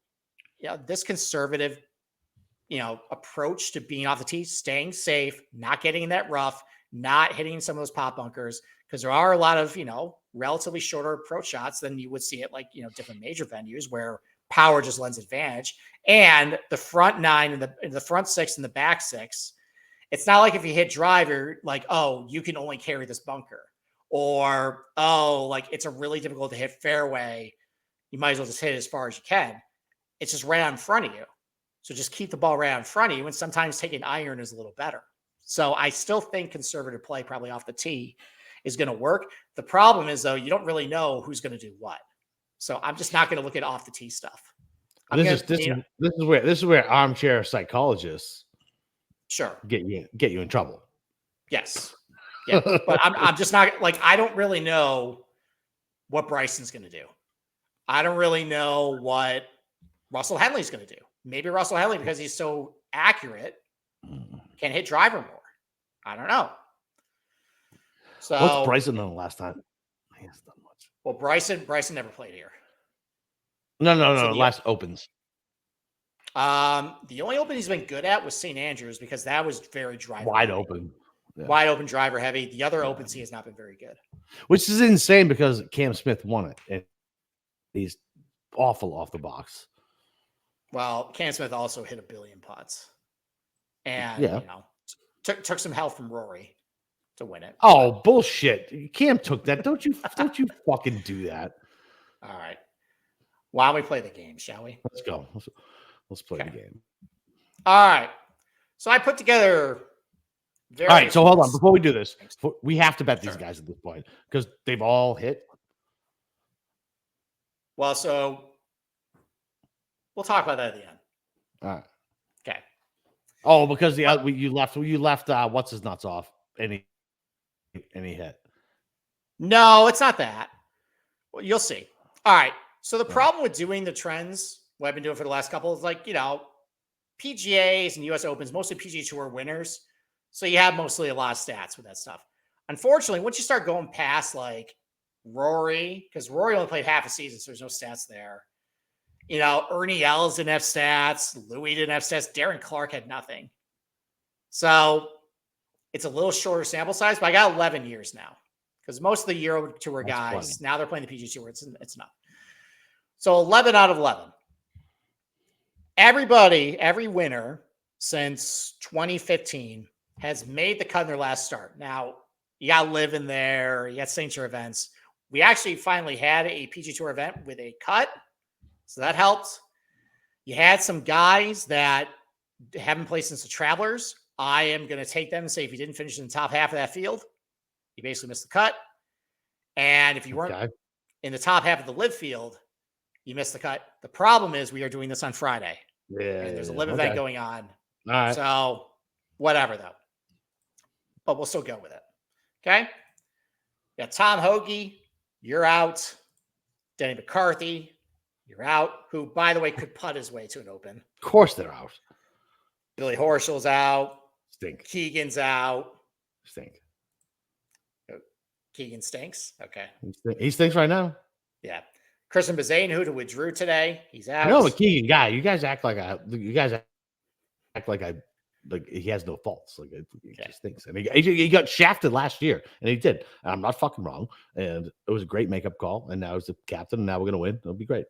this conservative, approach to being off the tee, staying safe, not getting in that rough, not hitting some of those pop bunkers, because there are a lot of, relatively shorter approach shots than you would see at like, different major venues where power just lends advantage. And the front 9 and the front 6 and the back 6, it's not like if you hit driver, like, oh, you can only carry this bunker, or, oh, like it's a really difficult to hit fairway. You might as well just hit it as far as you can. It's just right out in front of you. So just keep the ball right out in front of you. And sometimes taking iron is a little better. So I still think conservative play probably off the tee is going to work. The problem is though, you don't really know who's going to do what. So I'm just not going to look at off the tee stuff. This is where armchair psychologists get you in trouble. Yes. Yeah. But I'm just not like, I don't really know what Bryson's going to do. I don't really know what Russell Henley's going to do. Maybe Russell Henley, because he's so accurate, can hit driver more. I don't know. So what's Bryson done last time? He hasn't done much. Well, Bryson never played here. No. Last Opens. The only Open he's been good at was St. Andrews, because that was very driver wide heavy. Open. Yeah. Wide open, driver heavy. The other Opens he has not been very good. Which is insane because Cam Smith won it. And he's awful off the box. Well, Cam Smith also hit 1 billion putts. And, took some help from Rory to win it. Oh, bullshit. Cam took that. Don't you fucking do that. All right. Why don't we play the game, shall we? Let's go. Let's play the game. All right. So I put together all right, so hold on. Before we do this, we have to bet these guys at this point because they've all hit. Well, so we'll talk about that at the end. All right. Okay. Oh, because you left what's his nuts off any hit. No, it's not that. Well, you'll see. All right. So the problem with doing the trends, what I've been doing for the last couple, is like, PGAs and US Opens, mostly PGA Tour winners. So you have mostly a lot of stats with that stuff. Unfortunately, once you start going past like Rory, because Rory only played half a season, so there's no stats there. Ernie Els didn't have stats. Louis didn't have stats. Darren Clark had nothing. So it's a little shorter sample size, but I got 11 years now because most of the Euro Tour guys, now they're playing the PGA Tour. It's enough. So 11 out of 11. Every winner since 2015 has made the cut in their last start. Now, you got to live in there. You got signature events. We actually finally had a PGA Tour event with a cut, so that helped. You had some guys that haven't played since the Travelers. I am going to take them and say if you didn't finish in the top half of that field, you basically missed the cut. And if you weren't in the top half of the live field, you missed the cut. The problem is we are doing this on Friday. Yeah. And there's a live event going on. All right. So whatever, though. But we'll still go with it. Okay? Yeah, Tom Hoagie, you're out. Denny McCarthy, you're out. Who, by the way, could putt his way to an Open. Of course they're out. Billy Horschel's out. Stink. Keegan's out. Stink. Keegan stinks? Okay. He stinks right now. Yeah. Christian Bazane, who withdrew today. He's out. I know the Keegan guy. You guys act like I like he has no faults. Like it just stinks. And he got shafted last year, and he did. And I'm not fucking wrong. And it was a great makeup call. And now he's the captain. And now we're gonna win. It'll be great.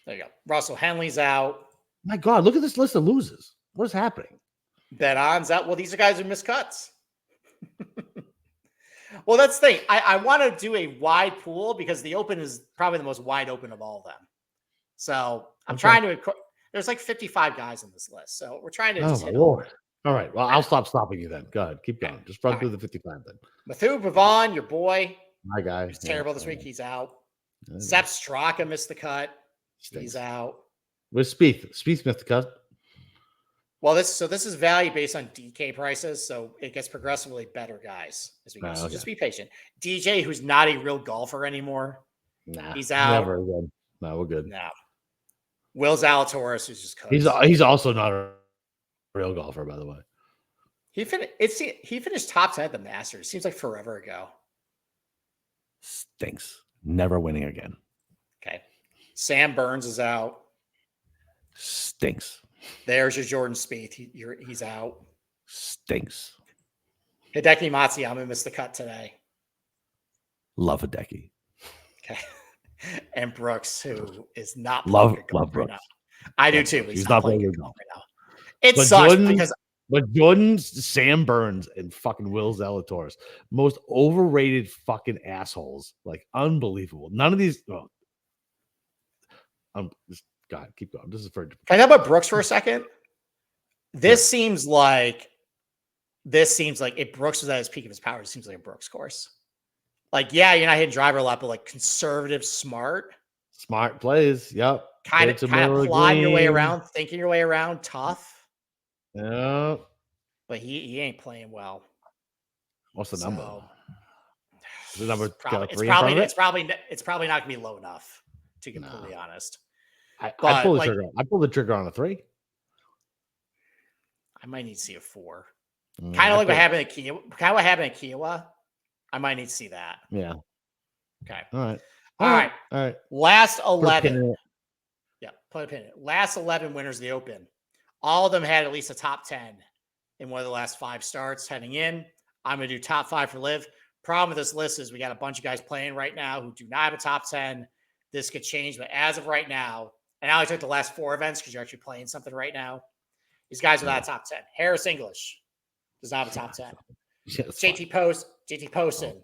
There you go. Russell Henley's out. My God, look at this list of losers. What is happening? Ben On's out. Well, these are guys who miss cuts. Well, that's the thing. I want to do a wide pool because the Open is probably the most wide open of all of them. So I'm trying to. There's like 55 guys on this list, so we're trying to. Oh my Lord! All right. Well, I'll stop stopping you then. Go ahead. Keep going. Just run through the 55 then. Mathieu Pavon, your boy. My guy. He's terrible this week. He's out. Sepp Straka missed the cut. He's out. Where's Spieth? Spieth missed the cut. Well, this is value based on DK prices, so it gets progressively better, guys, as we go. So just be patient. DJ, who's not a real golfer anymore, he's out. Never again. No, we're good. No. Will Zalatoris, who's just cooked. He's also not a real golfer, by the way. He finished top 10 at the Masters. Seems like forever ago. Stinks. Never winning again. Okay. Sam Burns is out. Stinks. There's your Jordan Spieth. He's out. Stinks. Hideki Matsuyama missed the cut today. Love Hideki. Okay. And Brooks, who is not love Brooks. Right now. I do too. He's not playing good golf right now. It sucks because Jordan, Sam Burns, and fucking Will Zalatoris, most overrated fucking assholes. Like unbelievable. None of these. Oh, God, keep going. This is for. Can I talk about Brooks for a second? This seems like if Brooks was at his peak of his power, it seems like a Brooks course. Like, yeah, you're not hitting driver a lot, but like conservative, smart plays. Yep. Kind of plodding your way around, thinking your way around, tough. Yeah. But he ain't playing well. What's the number? The number it's probably not gonna be low enough, to be completely honest. I pull the trigger. I pull the trigger on a 3. I might need to see a 4. Kind of like what happened at Kiowa. I might need to see that. Yeah. Okay. All right. Last 11. Yeah. Put a pin in it. Last 11 winners of the Open. All of them had at least a top 10 in one of the last 5 starts heading in. I'm going to do top 5 for Liv. Problem with this list is we got a bunch of guys playing right now who do not have a top 10. This could change, but as of right now, and I only took the last 4 events because you're actually playing something right now. These guys without a top 10. Harris English does not have a top 10. JT Poston,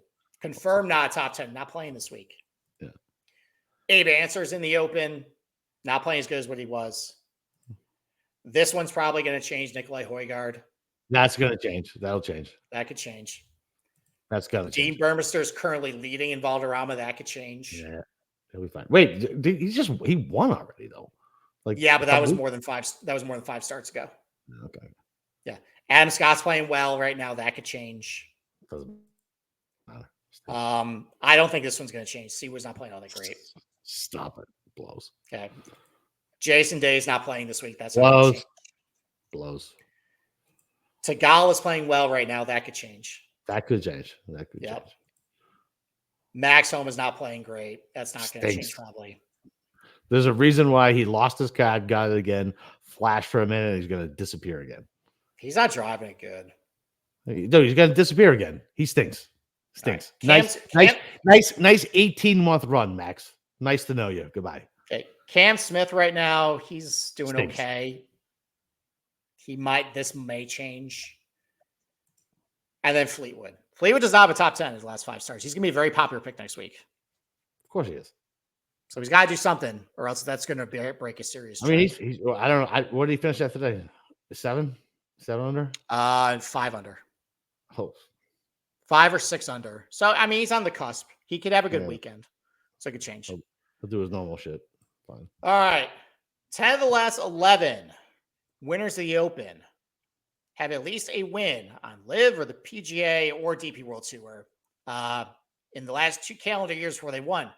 confirmed not a top 10, not playing this week. Yeah. Abe Answer's in the Open, not playing as good as what he was. This one's probably going to change. Nikolai Højgaard. That's going to change. That'll change. That could change. That's going to change. Dean Burmester is currently leading in Valderrama. That could change. Yeah, he'll be fine. Wait, he won already though. Like, yeah, but that was more than 5. That was more than 5 starts ago. Okay. Yeah, Adam Scott's playing well right now. That could change. Doesn't matter. I don't think this one's going to change. Seawood's not playing all that great. Stop it. Blows. Okay. Jason Day's not playing this week. That's blows. Tagala is playing well right now. That could change. That could change. Change. Max Homa is not playing great. That's not going to change probably. There's a reason why he lost his card, got it again, flashed for a minute, and he's going to disappear again. He's not driving it good. No, he's going to disappear again. He stinks. Right. Nice 18-month run, Max. Nice to know you. Goodbye. Okay. Cam Smith right now, he's doing okay. This may change. And then Fleetwood. Fleetwood does not have a top 10 in his last 5 starts. He's going to be a very popular pick next week. Of course he is. So he's got to do something, or else that's going to break a serious trend. I mean, he's I don't know. What did he finish at today? 7 under? 5 under. Oh. 5 or 6 under. So, I mean, he's on the cusp. He could have a good weekend. So it could change. He'll do his normal shit. Fine. All right. 10 of the last 11 winners of the Open have at least a win on Live or the PGA or DP World Tour in the last 2 calendar years where they won.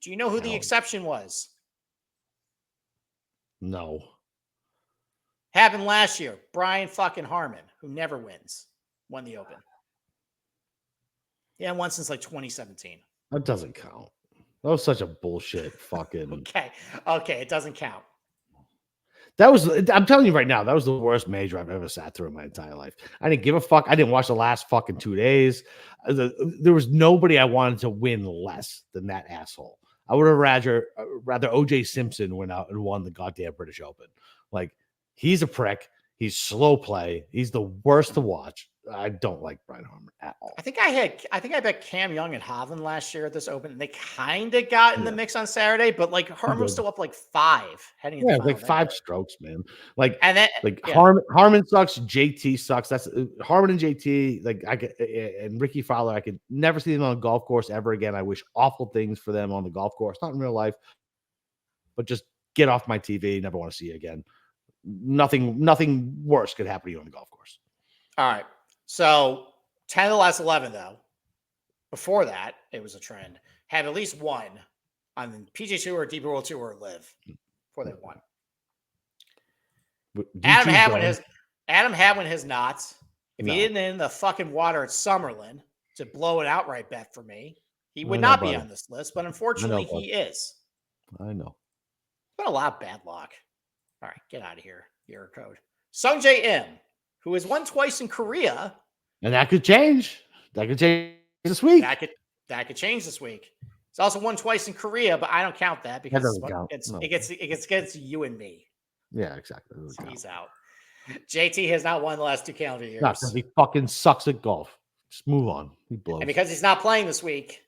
Do you know who the exception was? No. Happened last year. Brian fucking Harmon, who never wins, won the Open. Yeah, won since like 2017. That doesn't count. That was such a bullshit fucking. Okay, it doesn't count. That was, I'm telling you right now, that was the worst major I've ever sat through in my entire life. I didn't give a fuck. I didn't watch the last fucking 2 days. There was nobody I wanted to win less than that asshole. I would have rather OJ Simpson went out and won the goddamn British Open. Like, he's a prick. He's slow play. He's the worst to watch. I don't like Brian Harman at all. I think I bet Cam Young and Hovland last year at this Open, and they kind of got in the mix on Saturday, but like Harman was still up like 5 heading. Yeah, like 5 strokes, man. Like, and then Harman sucks. JT sucks. That's Harman and JT. Like, I could, and Ricky Fowler. I could never see them on a golf course ever again. I wish awful things for them on the golf course, not in real life, but just get off my TV. Never want to see you again. Nothing worse could happen to you on the golf course. All right. So 10 of the last 11, though, before that, it was a trend, had at least one on the PGA Tour, Deep World Tour, or Live before they won. Adam Hadwin has not. If he didn't in the fucking water at Summerlin to blow an outright bet for me, he would not be on this list. But unfortunately, he is. I know. But a lot of bad luck. All right, get out of here. Error code. Sung J M, who has won twice in Korea. And that could change. That could change this week. That could change this week. He's also won twice in Korea, but I don't count that because it gets against you and me. Yeah, exactly. So he's out. JT has not won the last 2 calendar years. Not because he fucking sucks at golf. Just move on. He blows. And because he's not playing this week,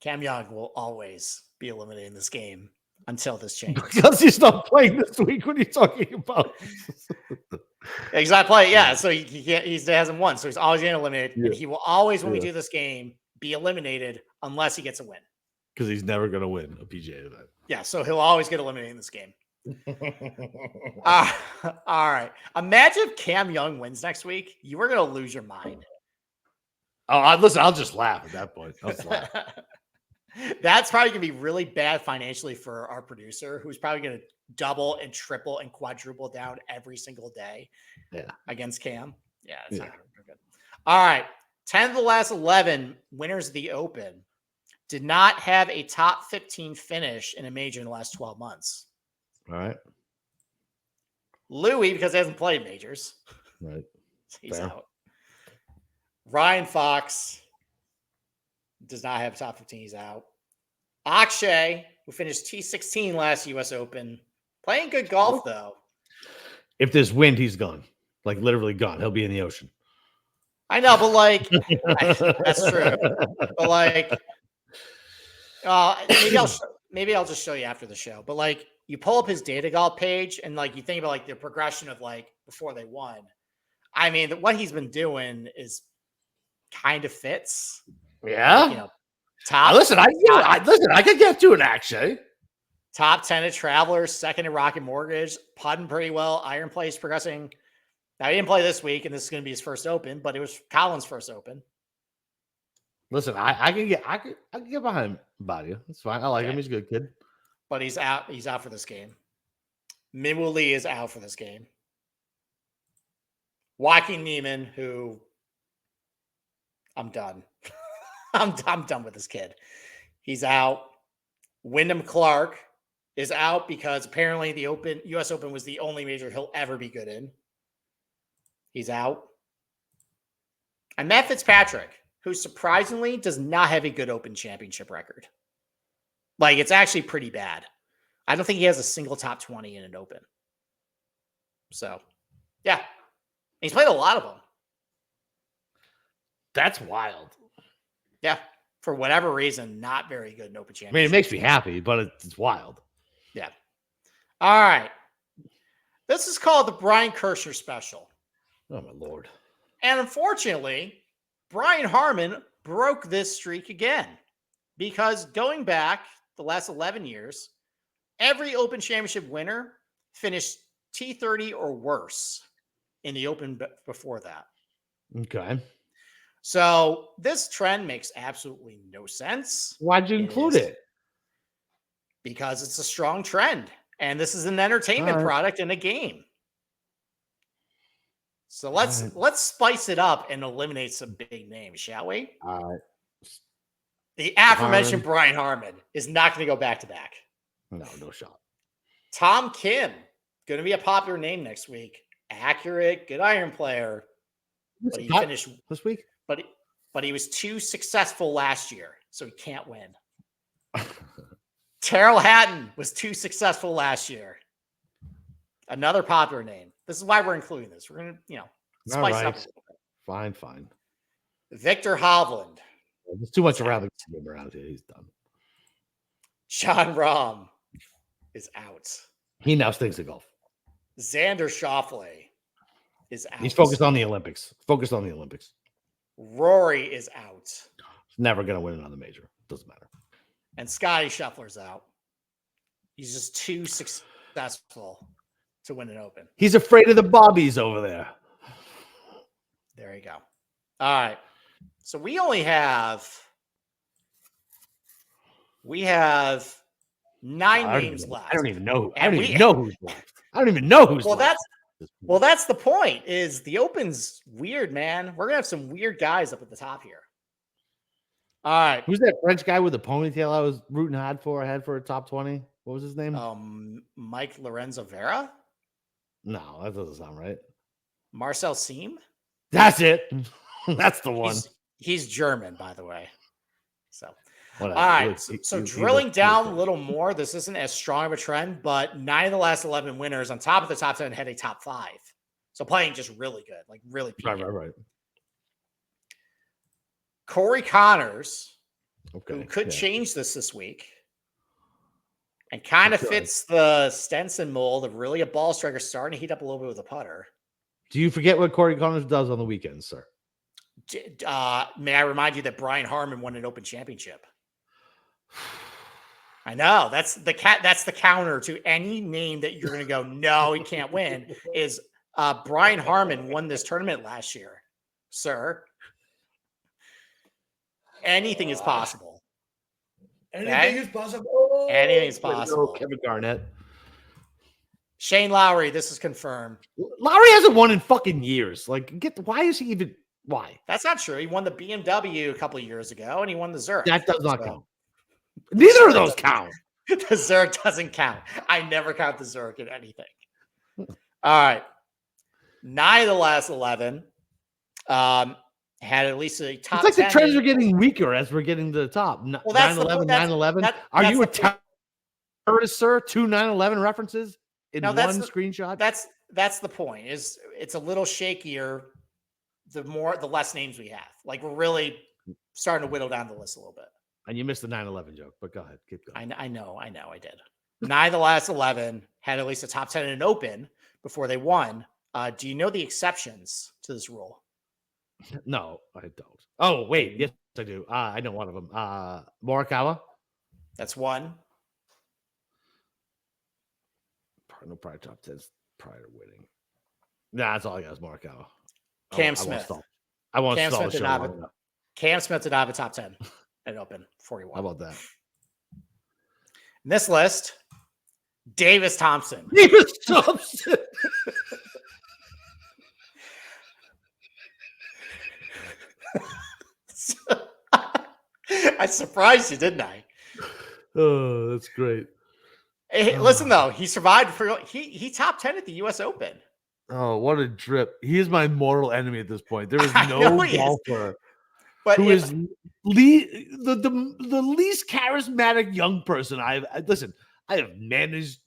Cam Young will always be eliminated in this game until this changes. Because he's not playing this week. What are you talking about? He's not playing. Yeah, so he can't. He hasn't won, so he's always getting eliminated. Yeah. And he will always, when we do this game, be eliminated unless he gets a win. Because he's never going to win a PGA event. Yeah, so he'll always get eliminated in this game. All right. Imagine if Cam Young wins next week. You are going to lose your mind. Oh, listen, I'll just laugh at that point. I'll just laugh. That's probably going to be really bad financially for our producer, who's probably going to double and triple and quadruple down every single day against Cam. Yeah, it's not going to be good. All right. 10 of the last 11 winners of the Open did not have a top 15 finish in a major in the last 12 months. All right. Louis, because he hasn't played majors. Right. He's out. Ryan Fox does not have a top 15. He's out. Akshay, who finished T16 last U.S. Open, playing good golf, though. If there's wind, he's gone. Like, literally gone. He'll be in the ocean. I know, but like, that's true. But like, maybe I'll just show you after the show. But like, you pull up his data golf page and like you think about like the progression of like before they won. I mean, what he's been doing is kind of fits. Yeah. Like, top. I could get to an Akshay. Top 10 at Travelers, second at Rocket Mortgage, putting pretty well. Iron play is progressing. Now, he didn't play this week, and this is going to be his first Open, but it was Colin's first Open. Listen, I can get behind Badia. That's fine. I like him. He's a good kid. But he's out. He's out for this game. Minwoo Lee is out for this game. Joaquin Neiman, who I'm done. I'm done with this kid. He's out. Wyndham Clark is out because apparently the U.S. Open was the only major he'll ever be good in. He's out. And Matt Fitzpatrick, who surprisingly does not have a good Open Championship record. Like, it's actually pretty bad. I don't think he has a single top 20 in an Open. So, yeah. He's played a lot of them. That's wild. Yeah. For whatever reason, not very good in Open Championship. I mean, it makes me happy, but it's wild. Yeah. All right. This is called the Brian Kirshner Special. Oh, my Lord. And unfortunately, Brian Harman broke this streak again because going back the last 11 years, every Open Championship winner finished T30 or worse in the Open before that. Okay. So this trend makes absolutely no sense. Why'd you include it? Because it's a strong trend, and this is an entertainment product in a game. So let's spice it up and eliminate some big names, shall we? All right. The aforementioned Brian Harman is not going to go back to back. No shot. Tom Kim, going to be a popular name next week. Accurate, good iron player, but he finished this week. But he was too successful last year, so he can't win. Terrell Hatton was too successful last year. Another popular name. This is why we're including this. We're going to, spice it up a little bit. Fine. Victor Hovland. There's too much around here. He's done. John Rahm is out. He now stinks at golf. Xander Schauffele is out. He's focused on the Olympics. Rory is out. He's never going to win another major. Doesn't matter. And Scotty Scheffler's out. He's just too successful to win an Open. He's afraid of the bobbies over there. There you go. All right. So we only have 9 names left. I don't even know. I don't even know who's left. I don't even know who's left. That's the point. Is the Open's weird, man. We're gonna have some weird guys up at the top here. All right. Who's that French guy with the ponytail I was rooting hard for? I had for a top 20. What was his name? Mike Lorenzo Vera? No, that doesn't sound right. Marcel Siem? That's it. That's the one. He's German, by the way. So, whatever. All right. So drilling down a little more, this isn't as strong of a trend, but 9 of the last 11 winners on top of the top 10 had a top 5. So playing just really good, like really peaking. Right. Corey Connors, who could change this week, and kind of fits the Stenson mold of really a ball striker starting to heat up a little bit with a putter. Do you forget what Corey Connors does on the weekends, sir? May I remind you that Brian Harmon won an Open championship? I know that's the counter to any name that you're going to go, no, he can't win. Is Brian Harmon won this tournament last year, sir? Anything is possible. Anything is possible. Anything is possible. Kevin Garnett. Shane Lowry, this is confirmed. Lowry hasn't won in fucking years. Why is he even? Why? That's not true. He won the BMW a couple of years ago, and he won the Zurich. That does not count. Neither of those count. The Zurich doesn't count. I never count the Zurich in anything. All right. 9 of the last 11 had at least a top 10. It's like the trends are getting weaker as we're getting to the top. 9/11, 9/11. Are you a terrorist, sir? 2 9/11 references in one screenshot? That's the point. Is it's a little shakier the less names we have. Like we're really starting to whittle down the list a little bit. And you missed the 9/11 joke, but go ahead, keep going. I know, I did. 9 of the last 11 had at least a top 10 in an Open before they won. Do you know the exceptions to this rule? No, I don't. Oh, wait. Yes, I do. I know one of them. Morikawa. That's one. No prior top 10s prior to winning. Nah, that's all I got is Morikawa. Cam Smith. I won't stall the show. Cam Smith did not have a top 10 at Open before he won. How about that? In this list, Davis Thompson. Davis Thompson. I surprised you, didn't I? Oh, that's great. Hey, listen though, he survived he top 10 at the US Open. Oh, what a drip. He is my mortal enemy at this point. There is no golfer who is the least charismatic young person I have managed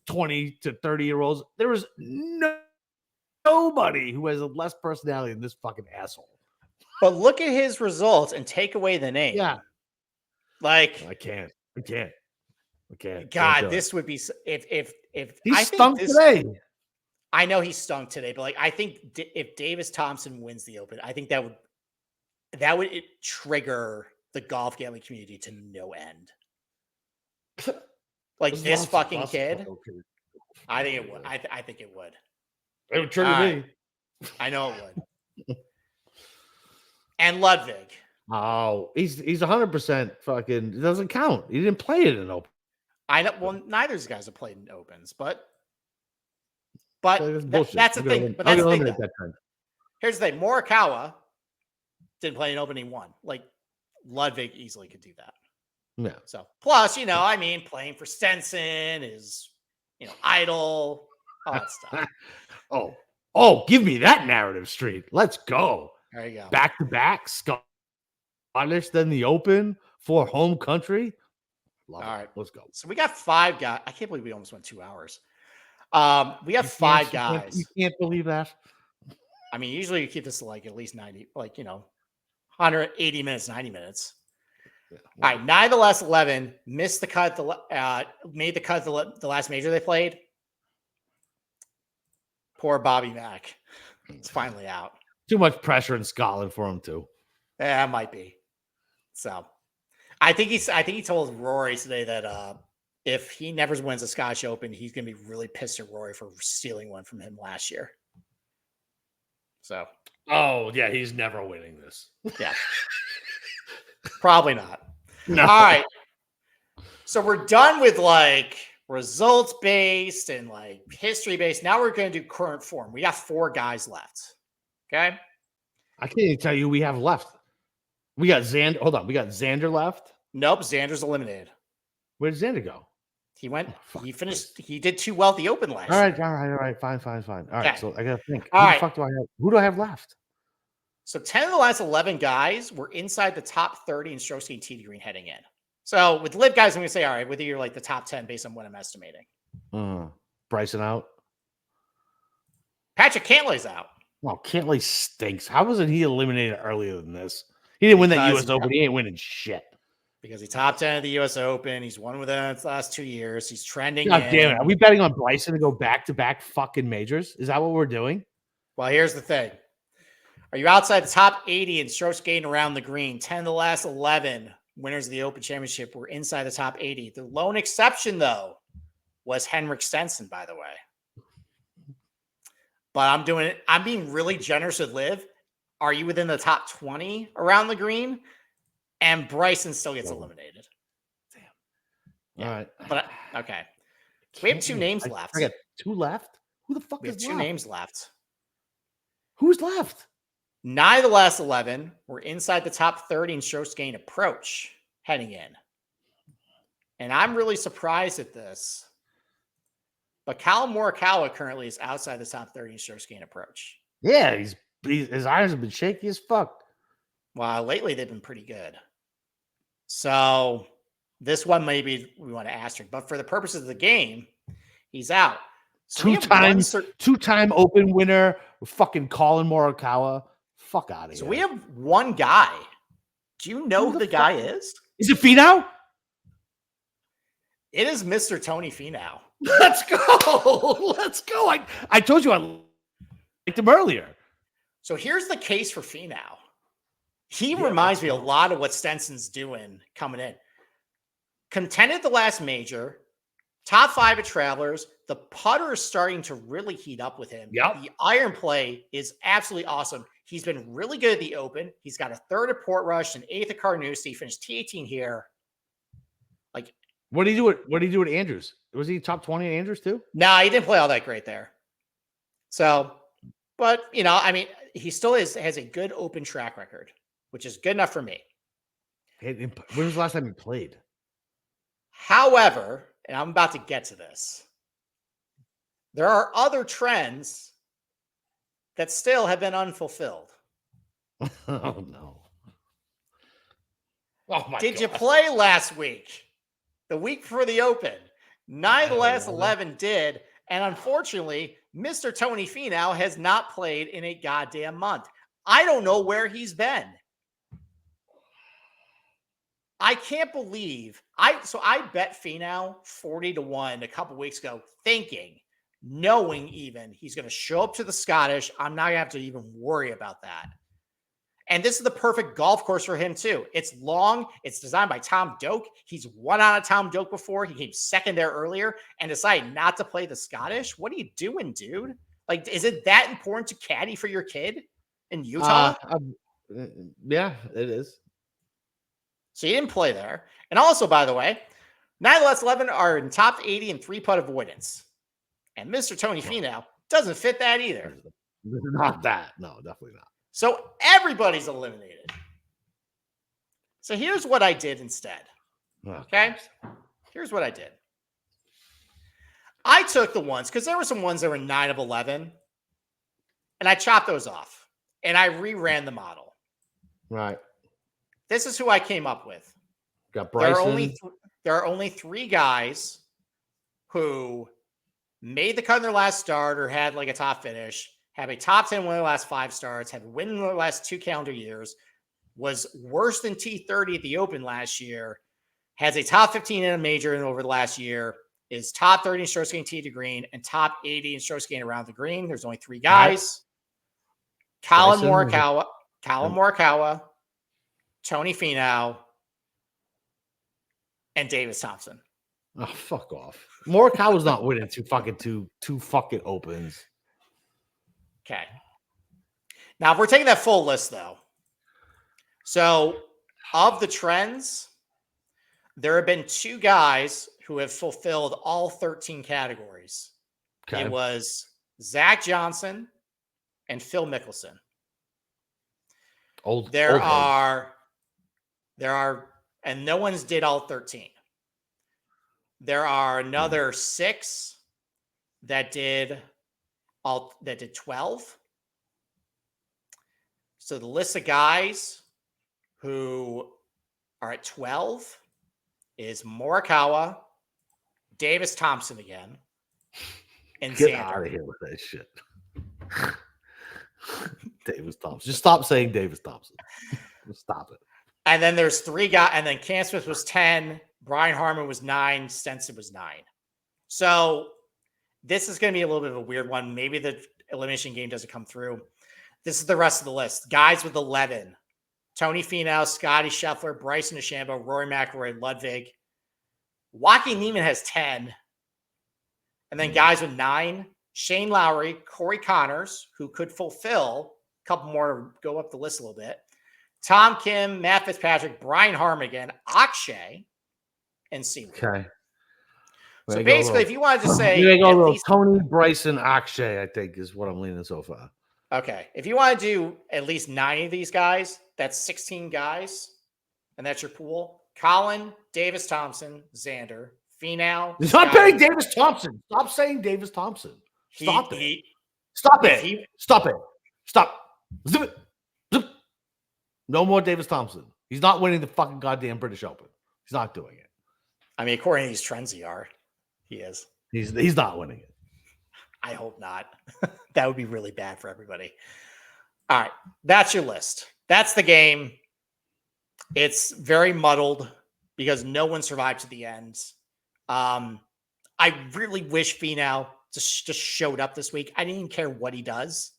20 to 30-year-olds. There is nobody who has a less personality than this fucking asshole. But look at his results and take away the name. Yeah. Like I can't. God, this would be if he stunk today. I know he stunk today, but I think if Davis Thompson wins the Open, I think that would trigger the golf gambling community to no end. Like this fucking kid. I think it would. I think it would. It would trigger me. I know it would. And Ludwig. Oh, he's 100% fucking. It doesn't count. He didn't play it in Open. I know. Well, neither of these guys have played in Opens, but that's the thing. But that's the thing. Here's the thing: Morikawa didn't play an Open. He won. Like Ludwig easily could do that. Yeah. So plus, playing for Stenson is, Idol, all that stuff. Oh, give me that narrative streak. Let's go. There you go. Back to back, Scottish, then the Open for home country. Love All it. right. Let's go. So we got 5 guys. I can't believe we almost went 2 hours. We have 5 guys. You can't believe that. I mean, usually you keep this to like at least 90, 180 minutes, 90 minutes. Yeah. All right, 9 of the last 11 missed the cut. Made the cut the last major they played. Poor Bobby Mack. It's finally out. Too much pressure in Scotland for him too. Yeah, it might be. So, I think he told Rory today that if he never wins the Scottish Open, he's going to be really pissed at Rory for stealing one from him last year. So. Oh yeah, he's never winning this. Yeah. Probably not. No. All right. So we're done with like results based and like history based. Now we're going to do current form. We got 4 guys left. Okay. I can't even tell you who we have left. We got Xander. Hold on. We got Xander left. Nope. Xander's eliminated. Where did Xander go? He went. He finished. He did too well at the Open last. All right. Fine. All right. So I gotta think. All right. The fuck do I have? Who do I have left? So 10 of the last 11 guys were inside the top 30 in strokes gained tee to green heading in. So with live guys, I'm going to say, all right, whether you're like the top 10 based on what I'm estimating. Bryson out. Patrick Cantlay's out. Well, Cantlay stinks. How wasn't he eliminated earlier than this? He didn't win that U.S. Open. He ain't winning shit. Because he top 10 of the U.S. Open. He's won within the last 2 years. He's trending. God damn it. Are we betting on Bryson to go back-to-back fucking majors? Is that what we're doing? Well, here's the thing. Are you outside the top 80 in strokes gained around the green? 10 of the last 11 winners of the Open Championship were inside the top 80. The lone exception, though, was Henrik Stenson, by the way. But I'm being really generous with Liv. Are you within the top 20 around the green? And Bryson still gets eliminated. Damn. Yeah. All right. But okay. So we have 2 names left. I got 2 left? Who the fuck we is have 2 left? names left. Who's left? 9 of the last 11 were inside the top 30 in strokes gained approach heading in. And I'm really surprised at this. But Callum Morikawa currently is outside the top 30 in strokes gained approach. Yeah, his irons have been shaky as fuck. Well, lately they've been pretty good. So this one maybe we want to asterisk, but for the purposes of the game, he's out. So two-time Open winner, fucking Colin Morikawa. Fuck out of here. So we have 1 guy. Do you know who the guy is? Is it Finau? It is Mr. Tony Finau. Let's go. Let's go. I told you I liked him earlier. So here's the case for Finau. He reminds me a lot of what Stenson's doing coming in. Contended the last major, top 5 at Travelers. The putter is starting to really heat up with him. Yep. The iron play is absolutely awesome. He's been really good at the Open. He's got a 3rd at Portrush and 8th at Carnoustie. He finished T18 here. Like, what did he do at Andrews? Was he top 20 at Andrews too? Nah, he didn't play all that great there. So, but I mean, he still has a good Open track record, which is good enough for me. When was the last time he played? However, and I'm about to get to this, there are other trends that still have been unfulfilled. Oh, no. Oh, my Did God. you play last week? The week before the Open? 9 of the last 11 did. And unfortunately, Mr. Tony Finau has not played in a goddamn month. I don't know where he's been. I can't believe I bet Finau 40-1 a couple weeks ago, knowing even he's going to show up to the Scottish. I'm not going to have to even worry about that. And this is the perfect golf course for him too. It's long. It's designed by Tom Doak. He's won on a Tom Doak before. He came 2nd there earlier and decided not to play the Scottish. What are you doing, dude? Like, is it that important to caddy for your kid in Utah? Yeah, it is. So he didn't play there. And also, by the way, 9 of the last 11 are in top 80 in 3-putt avoidance. And Mr. Tony Finau doesn't fit that either. Not that. No, definitely not. So everybody's eliminated. So here's what I did instead. Okay? Here's what I did. I took the ones because there were some ones that were 9 of 11, and I chopped those off and I reran the model. Right. This is who I came up with. Got Bryson. There are only 3 guys who made the cut in their last start or had like a top finish, have a top 10 in their last 5 starts, have a win in their last 2 calendar years, was worse than T30 at the Open last year, has a top 15 in a major over the last year, is top 30 in stroke gain tee to green, and top 80 in stroke gain around the green. There's only 3 guys. Colin Morikawa, Tony Finau, and Davis Thompson. Oh, fuck off. Morikawa's not winning two fucking opens. Okay. Now, if we're taking that full list, though, so of the trends, there have been 2 guys who have fulfilled all 13 categories. Okay. It was Zach Johnson and Phil Mickelson. There are, and no one's did all 13. There are another 6 that did 12. So the list of guys who are at 12 is Morikawa, Davis Thompson again, and Get Xander. out of here with that shit. Davis Thompson. Just stop saying Davis Thompson. Just stop it. And then there's 3 guys, and then Cam Smith was 10, Brian Harman was 9, Stenson was 9. So this is going to be a little bit of a weird one. Maybe the elimination game doesn't come through. This is the rest of the list. Guys with 11. Tony Finau, Scotty Scheffler, Bryson DeChambeau, Rory McIlroy, Ludwig. Joaquin Niemann has 10. And then guys with 9. Shane Lowry, Corey Connors, who could fulfill a couple more to go up the list a little bit. Tom Kim, Matt Fitzpatrick, Brian Harman again, Akshay, and Seawood. Okay. So basically, if you wanted to say Tony, Bryson, Akshay, I think is what I'm leaning so far. Okay. If you want to do at least 9 of these guys, that's 16 guys, and that's your pool. Colin, Davis Thompson, Xander, Finau. Stop saying Davis Thompson. Stop saying Davis Thompson. Stop it. Stop it. Stop it. Stop. Zip it. Zip. No more Davis Thompson. He's not winning the fucking goddamn British Open. He's not doing it. I mean, according to these trends, he is. He's not winning it. I hope not. That would be really bad for everybody. All right. That's your list. That's the game. It's very muddled because no one survived to the end. I really wish Finau just showed up this week. I didn't even care what he does.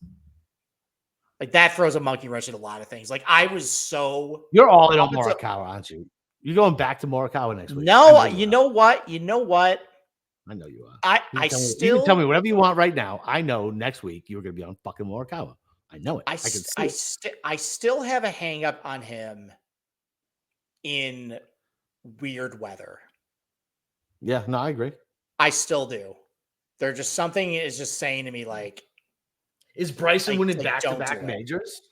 Like, that throws a monkey wrench at a lot of things. Like, I was so... You're all in on Morikawa, aren't you? You're going back to Morikawa next week. No, you know what? I know you are. You can tell me whatever you want right now. I know next week you're going to be on fucking Morikawa. I know it. I can see it. I still have a hang up on him in weird weather. Yeah, no, I agree. I still do. There's just something is just saying to me, like, is Bryson winning back-to-back majors?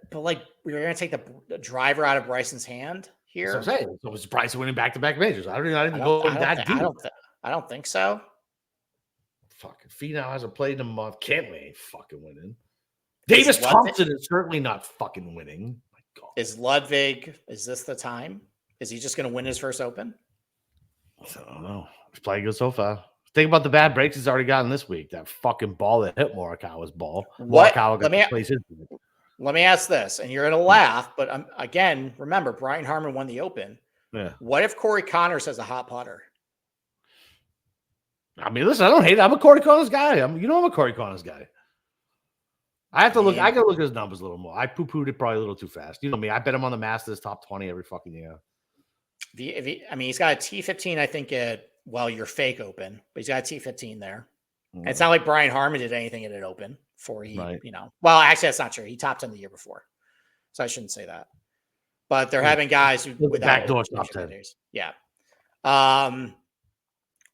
But like, we're going to take the driver out of Bryson's hand here. That's what I'm saying. So is Bryson winning back-to-back majors? I don't go that deep. I don't think so. Fucking Finau hasn't played in a month. Can't we ain't fucking winning? Davis Thompson is certainly not fucking winning. My God. Is Ludwig? Is this the time? Is he just going to win his first Open? I don't know. He's playing good so far. Think about the bad breaks he's already gotten this week. That fucking ball that hit Morikawa's ball. Morikawa got to place his. Let me ask this, and you're going to laugh, but again, remember, Brian Harman won the Open. Yeah. What if Corey Connors has a hot putter? I mean, listen, I don't hate it. I'm a Corey Connors guy. I'm a Corey Connors guy. I have to look. I got to look at his numbers a little more. I poo-pooed it probably a little too fast. You know me. I bet him on the Masters top 20 every fucking year. He's got a T15, I think, at your fake Open, but he's got a T15 there. And it's not like Brian Harman did anything at an Open before he, Well, actually, that's not true. He topped 10 the year before, so I shouldn't say that. But they're having guys who without backdoor top 10. Yeah.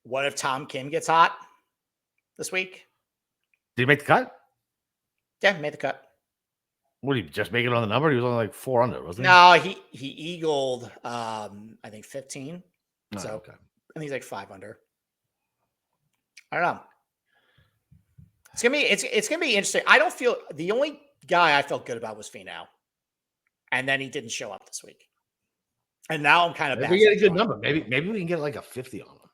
What if Tom Kim gets hot this week? Did he make the cut? Yeah, made the cut. What, did he just make it on the number? He was only like 4 under, wasn't he? No, he eagled, I think 15. Oh, okay. And he's like 5 under. I don't know. It's gonna be interesting. I don't feel the only guy I felt good about was Finau, and then he didn't show up this week. And now I'm kind of Maybe back. we get a good number. Maybe we can get like a 50 on him.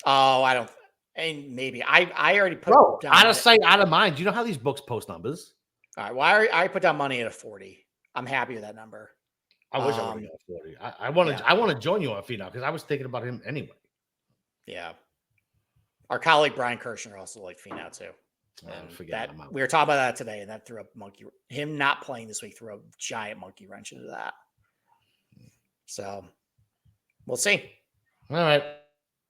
Oh, I don't. And maybe I already put down out of sight, out of mind. Do you know how these books post numbers? All right. Well, I put down money at a 40. I'm happy with that number. I wish I would have got 40. I want to join you on Finau because I was thinking about him anyway. Yeah. Our colleague Brian Kirshner also liked Finau too. And we were talking about that today, and that threw him not playing this week threw a giant monkey wrench into that. So we'll see. All right.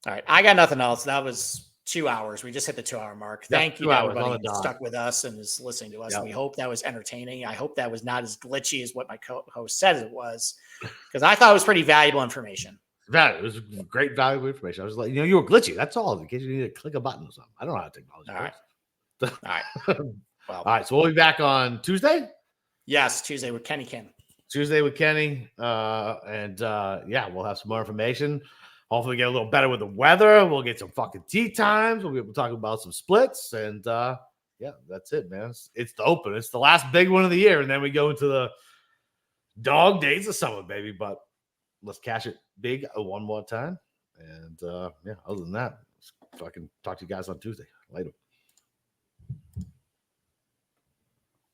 I got nothing else. That was 2 hours. We just hit the 2 hour mark. Thank you to everybody who stuck with us and is listening to us. Yep. We hope that was entertaining. I hope that was not as glitchy as what my co-host said it was, because I thought it was pretty valuable information. It was great valuable information. I was like, you were glitchy. That's all. In case you need to click a button or something. I don't know how technology works. All right. Well, all right. So we'll be back on Tuesday. Yes, Tuesday with Kenny Kim. We'll have some more information. Hopefully get a little better with the weather. We'll get some fucking tea times. We'll be able to talk about some splits. And that's it, man. It's the Open. It's the last big one of the year. And then we go into the dog days of summer, baby. But let's cash it big one more time. And other than that, let's fucking talk to you guys on Tuesday. Later.